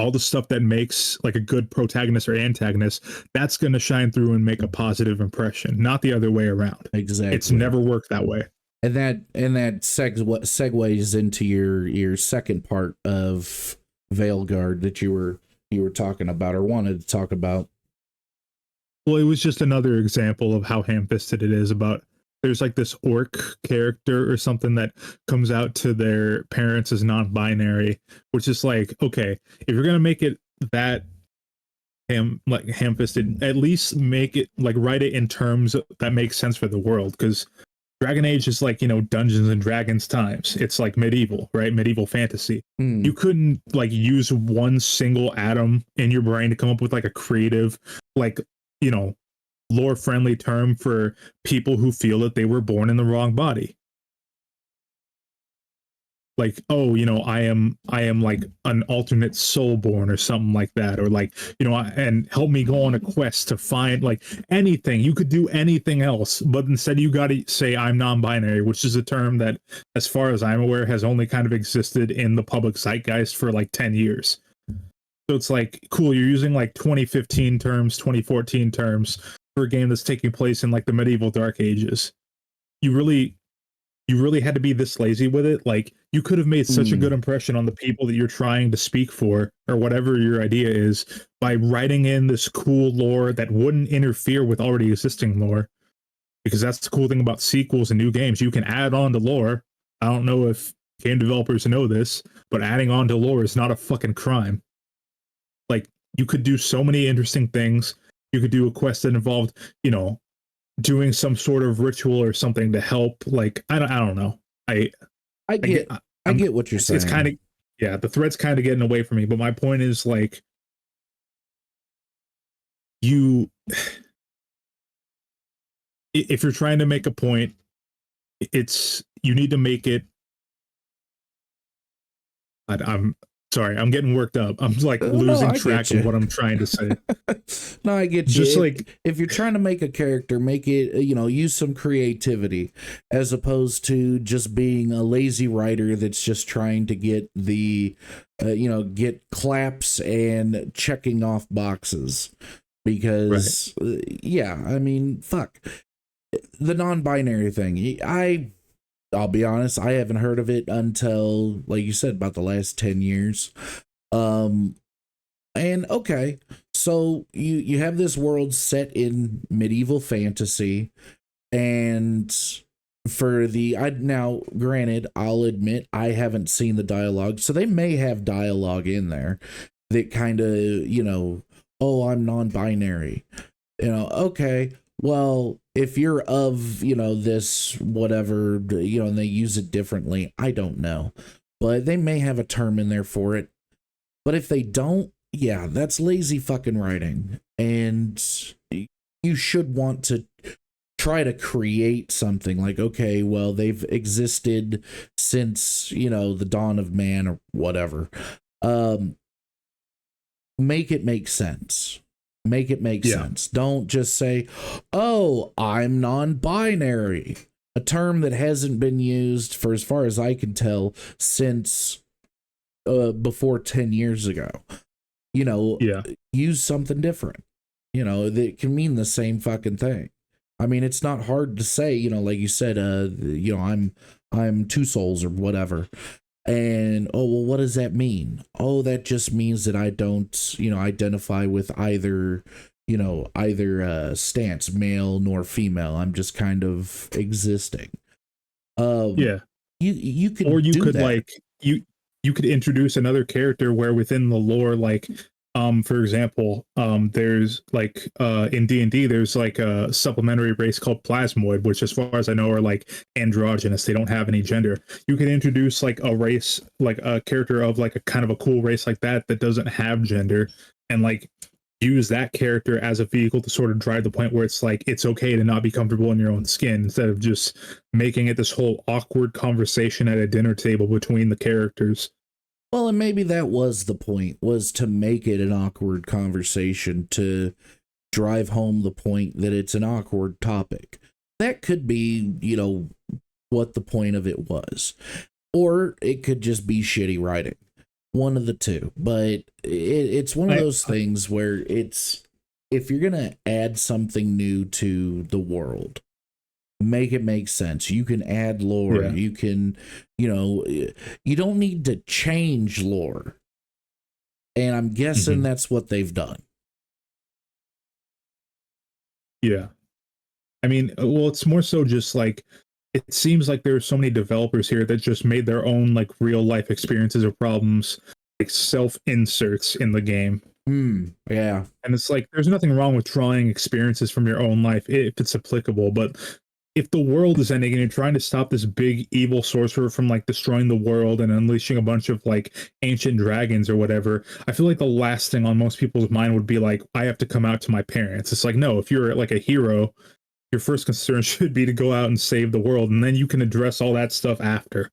all the stuff that makes like a good protagonist or antagonist, that's going to shine through and make a positive impression, not the other way around. Exactly. It's never worked that way. And that segues into your second part of Veilguard that you were talking about or wanted to talk about. Well, it was just another example of how ham-fisted it is. About there's like this orc character or something that comes out to their parents as non-binary, which is like, okay, if you're gonna make it that ham-fisted, at least make it like write it in terms that make sense for the world, because Dragon Age is like, you know, Dungeons and Dragons times. It's like medieval, right? Medieval fantasy. You couldn't like use one single atom in your brain to come up with like a creative, like, you know, lore friendly term for people who feel that they were born in the wrong body. Like, oh, you know, I am like an alternate soul born or something like that, or like, you know, and help me go on a quest to find like anything. You could do anything else, but instead you got to say I'm non-binary, which is a term that, as far as I'm aware, has only kind of existed in the public zeitgeist for like 10 years. So it's like, cool, you're using like 2015 terms, 2014 terms for a game that's taking place in like the medieval Dark Ages. You really had to be this lazy with it. Like, you could have made such a good impression on the people that you're trying to speak for, or whatever your idea is, by writing in this cool lore that wouldn't interfere with already existing lore. Because that's the cool thing about sequels and new games. You can add on to lore. I don't know if game developers know this, but adding on to lore is not a fucking crime. Like, you could do so many interesting things. You could do a quest that involved, you know, doing some sort of ritual or something to help. Like, I don't know. I get what you're saying. It's kind of, yeah, the thread's kind of getting away from me. But my point is, like, if you're trying to make a point, you need to make it. I'm sorry, I'm getting worked up. I'm like losing track of what I'm trying to say. No, I get you. Just if you're trying to make a character, make it, you know, use some creativity as opposed to just being a lazy writer that's just trying to get the, get claps and checking off boxes. Because, yeah, I mean, fuck. The non-binary thing, I'll be honest, I haven't heard of it until, like you said, about the last 10 years. And okay, so you have this world set in medieval fantasy, and now, granted, I'll admit I haven't seen the dialogue, so they may have dialogue in there that kind of, you know, oh, I'm non-binary. You know, okay, well, if you're of, you know, this whatever, you know, and they use it differently, I don't know. But they may have a term in there for it. But if they don't, yeah, that's lazy fucking writing. And you should want to try to create something like, okay, well, they've existed since, you know, the dawn of man or whatever. Make it make sense. Make it make sense. Don't just say, oh, I'm non-binary, a term that hasn't been used for, as far as I can tell, since before 10 years ago. You know, use something different, you know, that can mean the same fucking thing. I mean, it's not hard to say, you know, like you said, you know, I'm two souls or whatever. And, oh, well, what does that mean? Oh, that just means that I don't, you know, identify with either stance, male nor female. I'm just kind of existing. You could, or you could that. Like you could introduce another character where within the lore, like, for example, there's like in D&D there's like a supplementary race called Plasmoid, which as far as I know are like androgynous. They don't have any gender. You could introduce like a race, like a character of like a kind of a cool race like that doesn't have gender, and like use that character as a vehicle to sort of drive the point where it's like it's okay to not be comfortable in your own skin, instead of just making it this whole awkward conversation at a dinner table between the characters. Well, and maybe that was the point, was to make it an awkward conversation, to drive home the point that it's an awkward topic. That could be, you know, what the point of it was. Or it could just be shitty writing. one of the two. But it's one of those things where it's, if you're gonna add something new to the world, make it make sense. You can add lore. Yeah. You can, you don't need to change lore. And I'm guessing that's what they've done. Yeah. I mean, well, it's more so just like, it seems like there's so many developers here that just made their own like real life experiences or problems, like self inserts in the game. Yeah. And it's like, there's nothing wrong with drawing experiences from your own life if it's applicable. But if the world is ending and you're trying to stop this big evil sorcerer from like destroying the world and unleashing a bunch of like ancient dragons or whatever, I feel like the last thing on most people's mind would be like, I have to come out to my parents. It's like, no, if you're like a hero, your first concern should be to go out and save the world, and then you can address all that stuff after.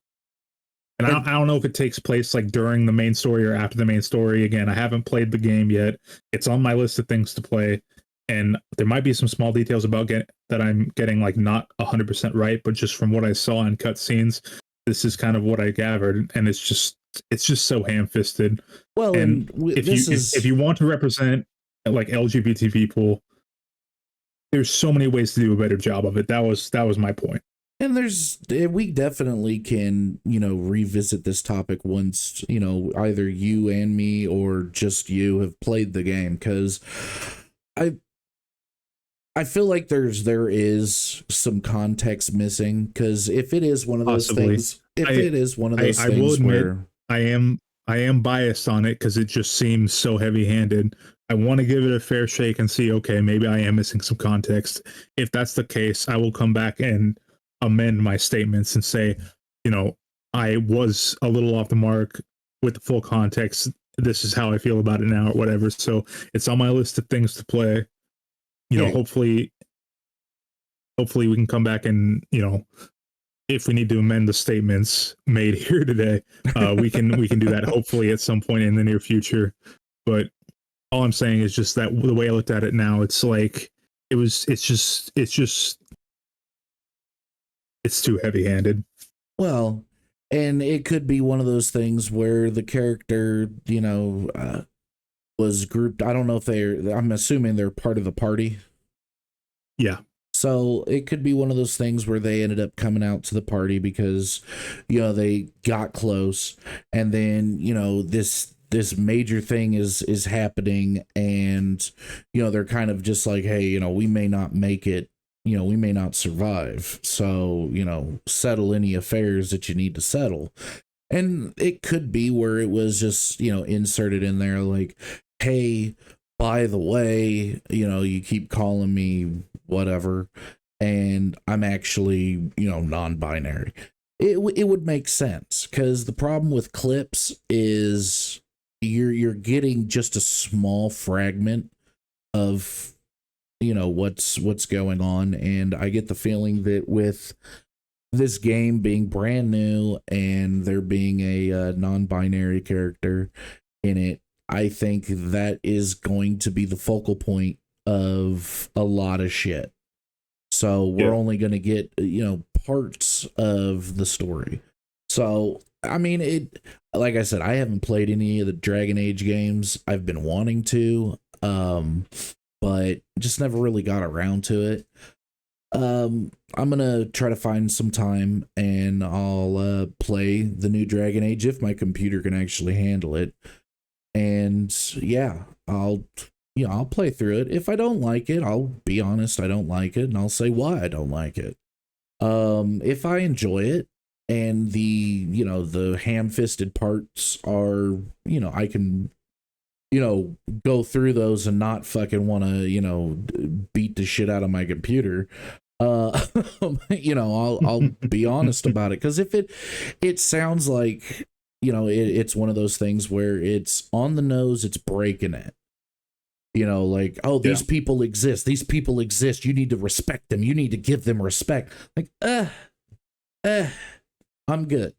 And I don't know if it takes place like during the main story or after the main story. Again, I haven't played the game yet. It's on my list of things to play, and there might be some small details about that I'm getting like not 100% right, but just from what I saw in cutscenes, this is kind of what I gathered, and it's just so ham-fisted. Well, and if you want to represent like LGBT people, there's so many ways to do a better job of it. That was my point. And we definitely can, revisit this topic once, either you and me or just you have played the game, because I feel like there is some context missing, because if it is one of those things, I will admit, where I am biased on it because it just seems so heavy-handed. I want to give it a fair shake and see, okay, maybe I am missing some context. If that's the case, I will come back and amend my statements and say, I was a little off the mark with the full context. This is how I feel about it now or whatever. So it's on my list of things to play. Hopefully we can come back and, if we need to amend the statements made here today, we can do that hopefully at some point in the near future. But all I'm saying is just that the way I looked at it now, it's like it's too heavy-handed. Well, and it could be one of those things where the character, was grouped. I don't know if I'm assuming they're part of the party. Yeah. So it could be one of those things where they ended up coming out to the party because, they got close, and then, this major thing is happening, and, they're kind of just like, hey, we may not make it, we may not survive. So, settle any affairs that you need to settle. And it could be where it was just, inserted in there like, hey, by the way, you keep calling me whatever, and I'm actually, non-binary. It would make sense, because the problem with clips is you're getting just a small fragment of what's going on. And I get the feeling that with this game being brand new and there being a non-binary character in it, I think that is going to be the focal point of a lot of shit. So we're only going to get, parts of the story. So, I mean, like I said, I haven't played any of the Dragon Age games. I've been wanting to, but just never really got around to it. I'm gonna try to find some time and I'll play the new Dragon Age if my computer can actually handle it. And yeah, I'll play through it. If I don't like it, I'll be honest, I don't like it, and I'll say why I don't like it. If I enjoy it and the ham-fisted parts are, I can go through those and not fucking want to, beat the shit out of my computer. I'll be honest about it, because if it sounds like, it's one of those things where it's on the nose, it's breaking it. Like, oh, these people exist. These people exist. You need to respect them. You need to give them respect. Like, I'm good.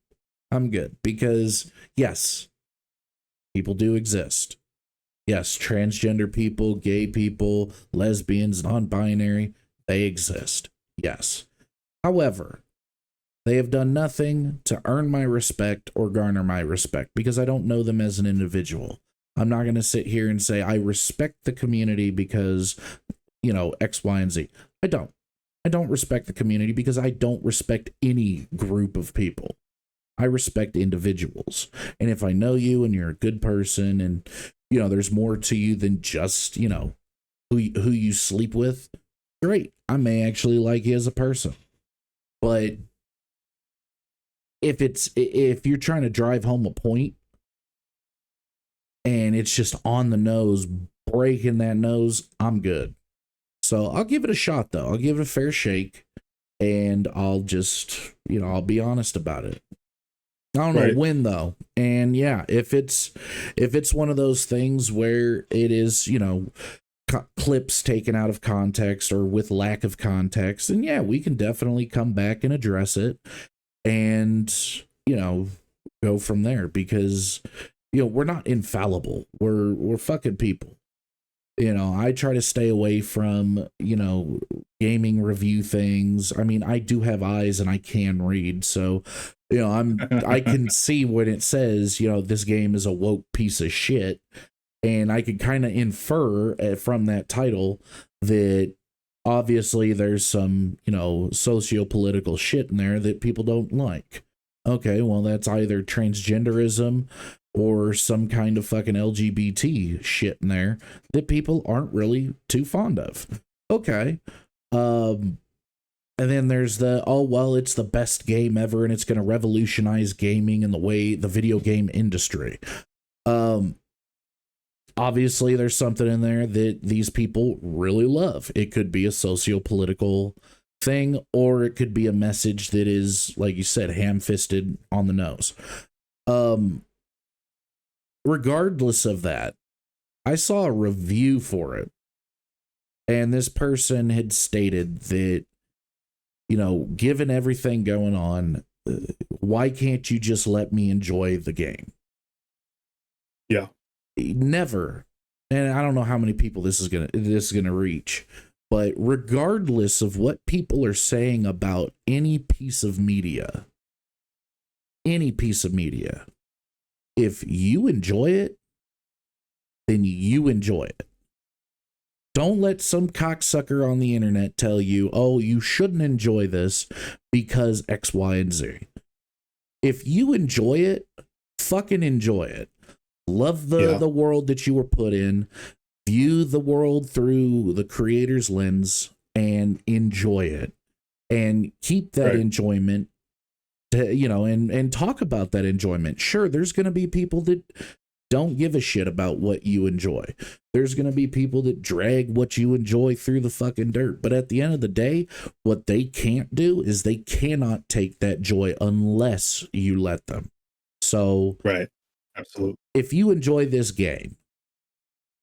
Because yes, people do exist. Yes, transgender people, gay people, lesbians, non-binary, they exist. Yes. However, They have done nothing to earn my respect or garner my respect because I don't know them as an individual. I'm not going to sit here and say I respect the community because, you know, X, Y, and Z. I don't. I don't respect the community because I don't respect any group of people. I respect individuals. And if I know you and you're a good person and, you know, there's more to you than just, you know, who you sleep with, great. I may actually like you as a person. But if you're trying to drive home a point and it's just on the nose, breaking that nose, I'm good. So I'll give it a shot though. I'll give it a fair shake and I'll just, you know, I'll be honest about it. I don't know when though. And yeah, if it's one of those things where it is, you know, clips taken out of context or with lack of context, and yeah, we can definitely come back and address it and, you know, go from there because, you know, we're not infallible. We're fucking people. You know, I try to stay away from, you know, gaming review things. I mean, I do have eyes and I can read, so, you know, I can see when it says, you know, this game is a woke piece of shit, and I can kind of infer from that title that obviously there's some, you know, socio-political shit in there that people don't like. Okay, well, that's either transgenderism or some kind of fucking LGBT shit in there that people aren't really too fond of. Okay. And then there's the, oh, well, it's the best game ever and it's going to revolutionize gaming and the video game industry. Obviously, there's something in there that these people really love. It could be a socio-political thing, or it could be a message that is, like you said, ham-fisted on the nose. Regardless of that, I saw a review for it, and this person had stated that, you know, given everything going on, why can't you just let me enjoy the game? Yeah. Never. And I don't know how many people this is gonna reach, but regardless of what people are saying about any piece of media, if you enjoy it, then you enjoy it. Don't let some cocksucker on the internet tell you, oh, you shouldn't enjoy this because X, Y, and Z. If you enjoy it, fucking enjoy it. Love the world that you were put in. View the world through the creator's lens and enjoy it. And keep that enjoyment, you know, and talk about that enjoyment. Sure, there's going to be people that don't give a shit about what you enjoy. There's going to be people that drag what you enjoy through the fucking dirt. But at the end of the day, what they can't do is they cannot take that joy unless you let them. So, absolutely. If you enjoy this game,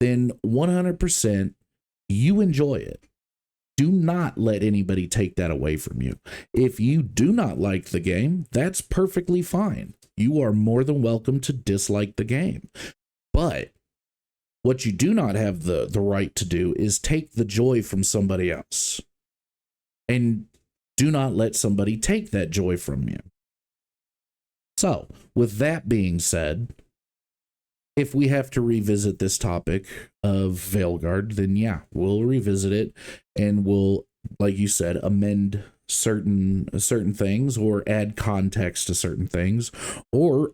then 100% you enjoy it. Do not let anybody take that away from you. If you do not like the game, that's perfectly fine. You are more than welcome to dislike the game. But what you do not have the right to do is take the joy from somebody else. And do not let somebody take that joy from you. So, with that being said, if we have to revisit this topic of Veilguard, then yeah, we'll revisit it and we'll, like you said, amend certain things or add context to certain things, or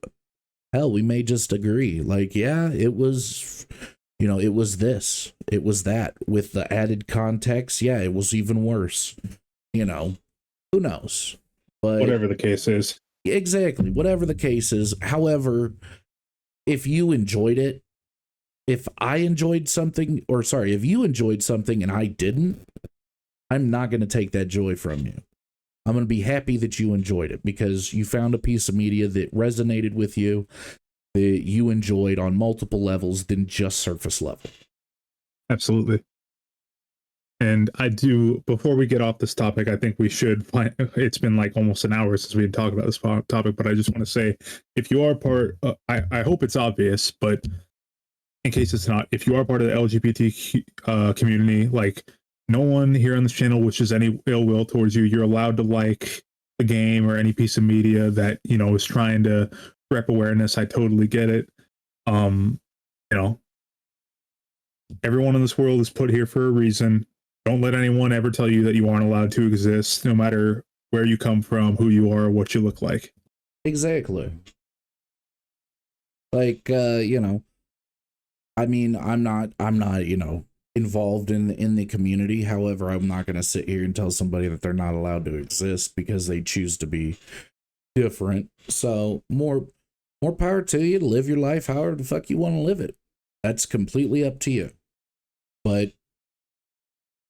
hell, we may just agree. Like, yeah, it was, you know, it was this, it was that. With the added context, yeah, it was even worse. You know, who knows? But whatever the case is. Exactly, whatever the case is. However, if you enjoyed it, if you enjoyed something and I didn't, I'm not going to take that joy from you. I'm going to be happy that you enjoyed it because you found a piece of media that resonated with you, that you enjoyed on multiple levels than just surface level. Absolutely. And I do, before we get off this topic, I think we should find, it's been like almost an hour since we had talked about this topic, but I just want to say, if you are part, I hope it's obvious, but in case it's not, if you are part of the LGBT community, like, no one here on this channel wishes any ill will towards you. You're allowed to like a game or any piece of media that, you know, is trying to rep awareness, I totally get it. You know, everyone in this world is put here for a reason. Don't let anyone ever tell you that you aren't allowed to exist, no matter where you come from, who you are, what you look like. Exactly. Like, you know, I mean, I'm not, you know, involved in the community. However, I'm not going to sit here and tell somebody that they're not allowed to exist because they choose to be different. So more power to you to live your life however the fuck you want to live it. That's completely up to you. But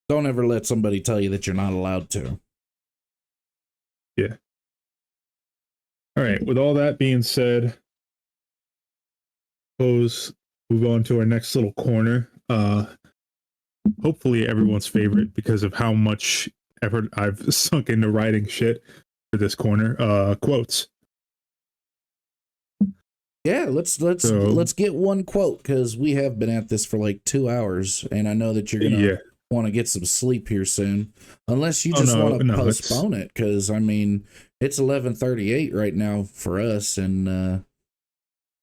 don't ever let somebody tell you that you're not allowed to. Yeah. All right. With all that being said, suppose move on to our next little corner. Hopefully everyone's favorite because of how much effort I've sunk into writing shit for this corner. Quotes. Yeah, let's get one quote because we have been at this for like 2 hours, and I know that you're gonna want to get some sleep here soon, unless you just want to postpone it. Because I mean, it's 11:38 right now for us, and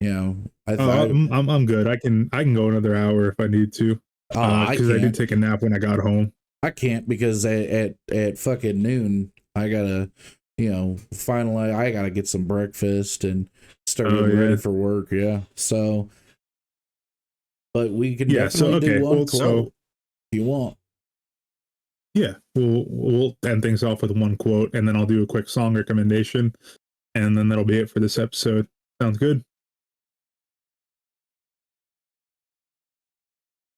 you know, I'm good. I can go another hour if I need to. Because I did take a nap when I got home. I can't because at fucking noon I gotta, you know, finally I gotta get some breakfast and start getting ready for work. Yeah, so but we can definitely do one quote if you want. Yeah, we'll end things off with one quote, and then I'll do a quick song recommendation, and then that'll be it for this episode. Sounds good?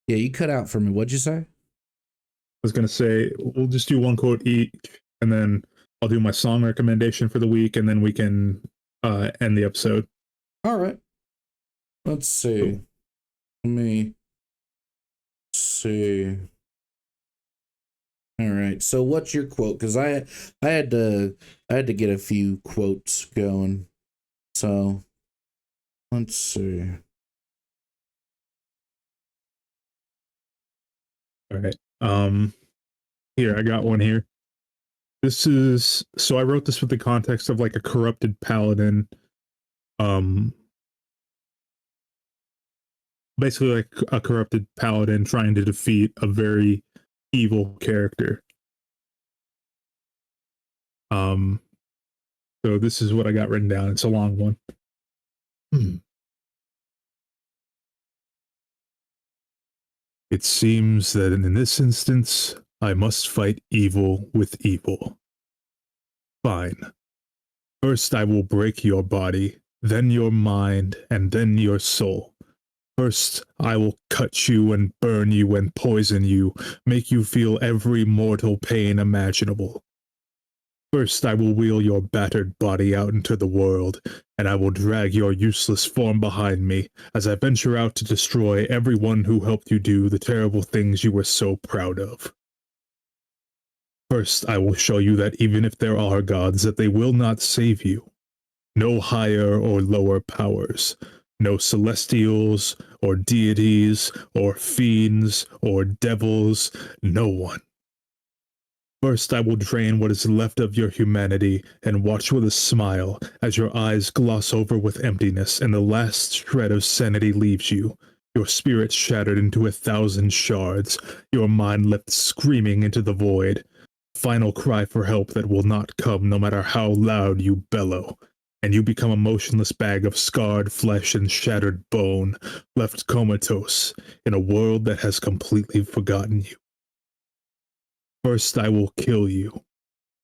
Yeah, you cut out for me. What'd you say? I was gonna say we'll just do one quote each, and then I'll do my song recommendation for the week, and then we can end the episode. All right. Let's see. Cool. Let me see. All right. So what's your quote? Because I had to get a few quotes going. So let's see. All right. Here, I got one here. This is, so I wrote this with the context of like a corrupted paladin. Basically like a corrupted paladin trying to defeat a very evil character. So this is what I got written down. It's a long one. It seems that in this instance, I must fight evil with evil. Fine. First I will break your body, then your mind, and then your soul. First, I will cut you and burn you and poison you, make you feel every mortal pain imaginable. First, I will wheel your battered body out into the world, and I will drag your useless form behind me as I venture out to destroy everyone who helped you do the terrible things you were so proud of. First, I will show you that even if there are gods, that they will not save you. No higher or lower powers. No celestials, or deities, or fiends, or devils, no one. First I will drain what is left of your humanity and watch with a smile as your eyes gloss over with emptiness and the last shred of sanity leaves you, your spirit shattered into 1,000 shards, your mind left screaming into the void. Final cry for help that will not come no matter how loud you bellow, and you become a motionless bag of scarred flesh and shattered bone, left comatose in a world that has completely forgotten you. First I will kill you,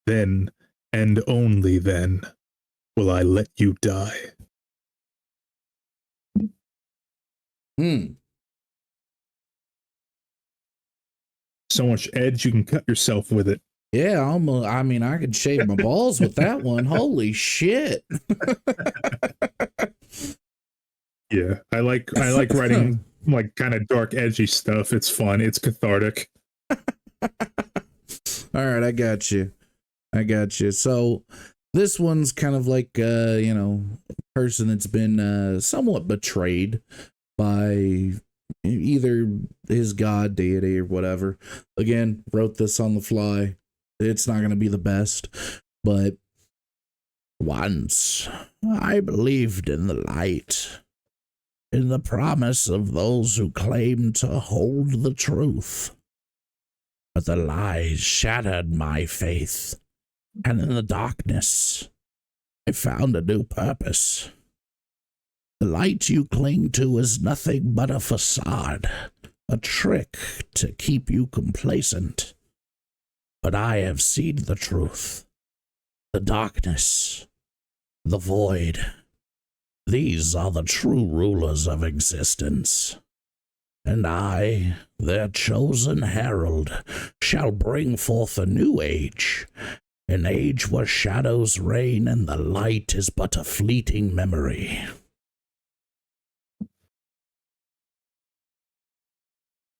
then, and only then, will I let you die. So much edge, you can cut yourself with it. Yeah, almost. I mean, I could shave my balls with that one. Holy shit! Yeah, I like writing like kind of dark, edgy stuff. It's fun. It's cathartic. All right, I got you. So this one's kind of like you know, a person that's been somewhat betrayed by either his god, deity, or whatever. Again, wrote this on the fly. It's not going to be the best, but Once I believed in the light, in the promise of those who claim to hold the truth. But the lies shattered my faith, and in the darkness, I found a new purpose. The light you cling to is nothing but a facade, a trick to keep you complacent. But I have seen the truth, the darkness, the void. These are the true rulers of existence. And I, their chosen herald, shall bring forth a new age, an age where shadows reign and the light is but a fleeting memory.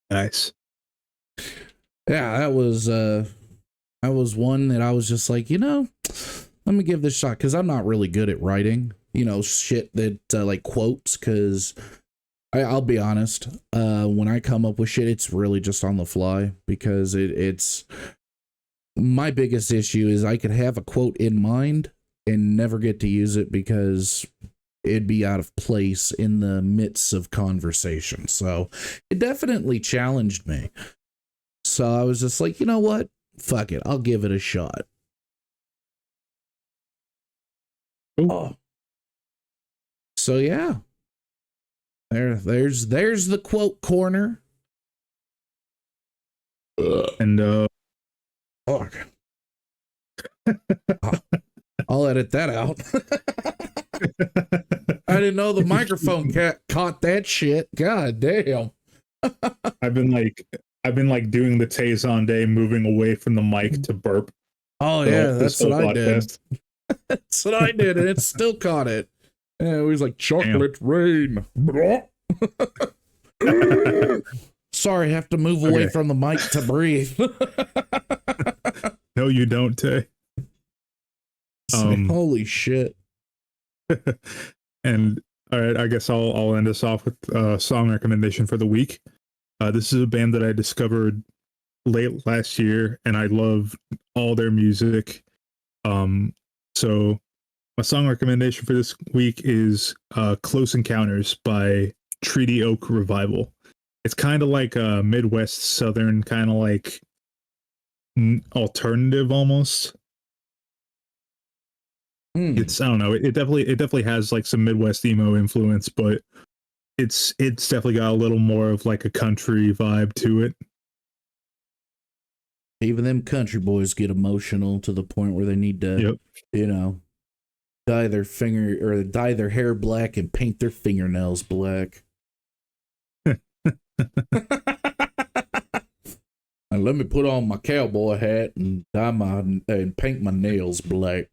Nice. Yeah, that was one that I was just like, let me give this a shot, because I'm not really good at writing, shit that like quotes, because I'll be honest, when I come up with shit, it's really just on the fly, because it's my biggest issue is I could have a quote in mind and never get to use it because it'd be out of place in the midst of conversation. So it definitely challenged me. So I was just like, you know what? Fuck it. I'll give it a shot. Oh. So yeah. There's the quote corner. And fuck. I'll edit that out. I didn't know the microphone caught that shit. God damn. I've been doing the Tazon day, moving away from the mic to burp. Oh yeah, that's what I did. That's what I did, and it still caught it. Yeah, it was like chocolate rain. Sorry, I have to move away from the mic to breathe. No, you don't, Tay. Holy shit. And all right, I guess I'll end us off with a song recommendation for the week. This is a band that I discovered late last year, and I love all their music. So my song recommendation for this week is Close Encounters by Treaty Oak Revival. It's kind of like a Midwest Southern kind of like alternative almost. It's, I don't know, it definitely has like some Midwest emo influence, but it's definitely got a little more of like a country vibe to it. Even them country boys get emotional to the point where they need to, dye their hair black and paint their fingernails black. And let me put on my cowboy hat and paint my nails black.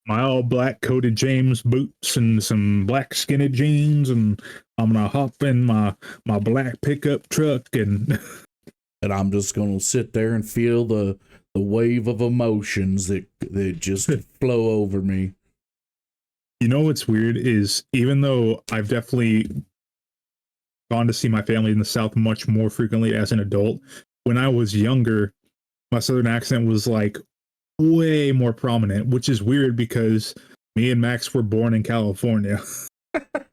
My all black coated James boots and some black skinny jeans, and I'm gonna hop in my black pickup truck and I'm just gonna sit there and feel the wave of emotions that just flow over me. You know what's weird is, even though I've definitely gone to see my family in the South much more frequently as an adult, when I was younger, my Southern accent was like way more prominent, which is weird because me and Max were born in California.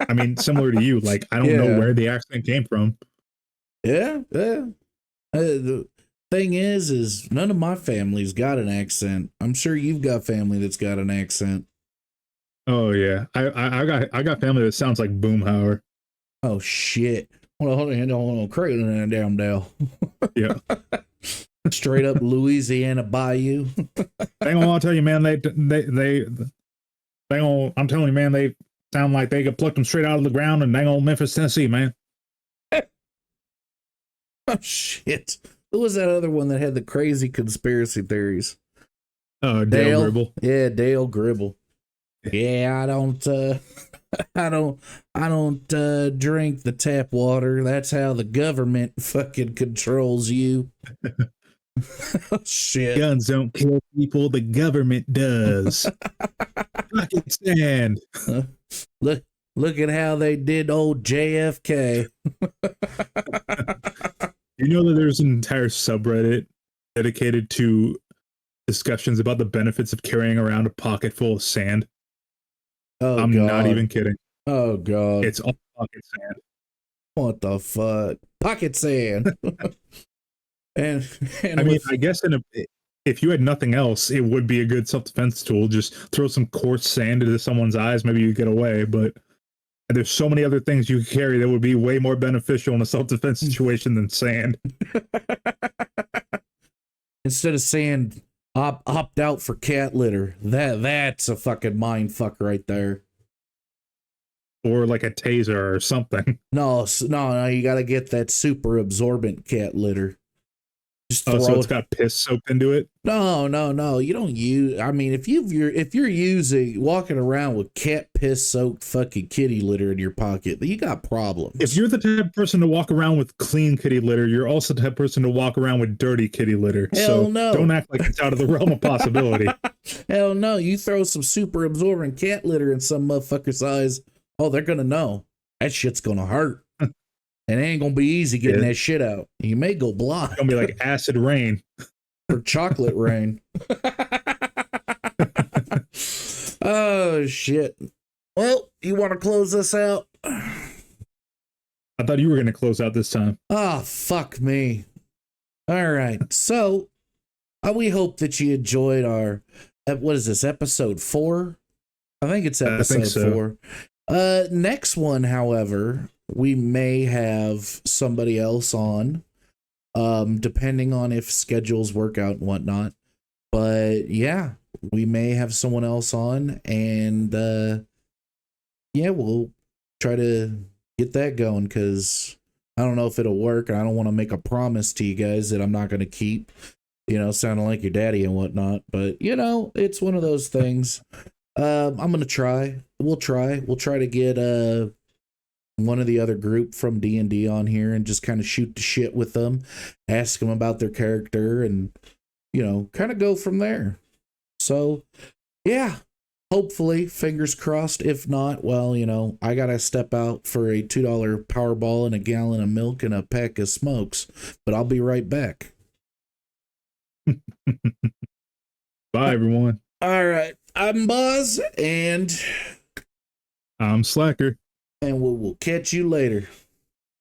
I mean, similar to you, like I don't know where the accent came from. Yeah. The thing is none of my family's got an accent. I'm sure you've got family that's got an accent. Oh yeah, I got family that sounds like Boomhauer. Oh shit! Hold on, crazy damn Dale. Yeah. Straight up Louisiana Bayou. I'll tell you, man. They I'm telling you, man. They sound like they could pluck them straight out of the ground in dang old Memphis, Tennessee, man. Oh shit! Who was that other one that had the crazy conspiracy theories? Dale Gribble. Yeah, Dale Gribble. Yeah, I don't drink the tap water. That's how the government fucking controls you. Shit. Guns don't kill people, the government does. Pakistan. Look at how they did old JFK. You know that there's an entire subreddit dedicated to discussions about the benefits of carrying around a pocket full of sand? Oh I'm not God. even kidding. Oh God. It's all pocket sand. What the fuck? Pocket sand. and I and mean, with I guess if you had nothing else, it would be a good self defense tool. Just throw some coarse sand into someone's eyes, maybe you get away. But there's so many other things you could carry that would be way more beneficial in a self defense situation than sand. instead of saying opt out for cat litter, that's a fucking mind fuck right there. Or like a taser or something. No, you got to get that super absorbent cat litter. Just Oh, so throw it's it. got piss soaked into it. No. You don't use. I mean, if you're using walking around with cat piss soaked fucking kitty litter in your pocket, you got problems. If you're the type of person to walk around with clean kitty litter, you're also the type of person to walk around with dirty kitty litter. Hell So no. don't act like it's out of the realm of possibility. Hell no. You throw some super absorbent cat litter in some motherfucker's eyes. Oh, they're gonna know. That shit's gonna hurt. And it ain't gonna be easy getting that shit out. You may go blind. It's gonna be like acid rain or chocolate rain. Oh shit. Well, you want to close this out? I thought you were gonna close out this time. Oh, fuck me. All right. So we hope that you enjoyed our what is this, episode 4? I think it's episode 4. Next one, however, we may have somebody else on, depending on if schedules work out and whatnot. But yeah, we may have someone else on, and yeah, we'll try to get that going, because I don't know if it'll work, and I don't want to make a promise to you guys that I'm not going to keep, sounding like your daddy and whatnot. But it's one of those things. I'm gonna try. We'll try to get one of the other group from D&D on here and just kind of shoot the shit with them, ask them about their character, and kind of go from there. So yeah, hopefully, fingers crossed. If not, well, I gotta step out for a $2 Powerball and a gallon of milk and a pack of smokes, but I'll be right back. Bye, everyone. All right, I'm Buzz, and I'm Slacker. And we'll catch you later.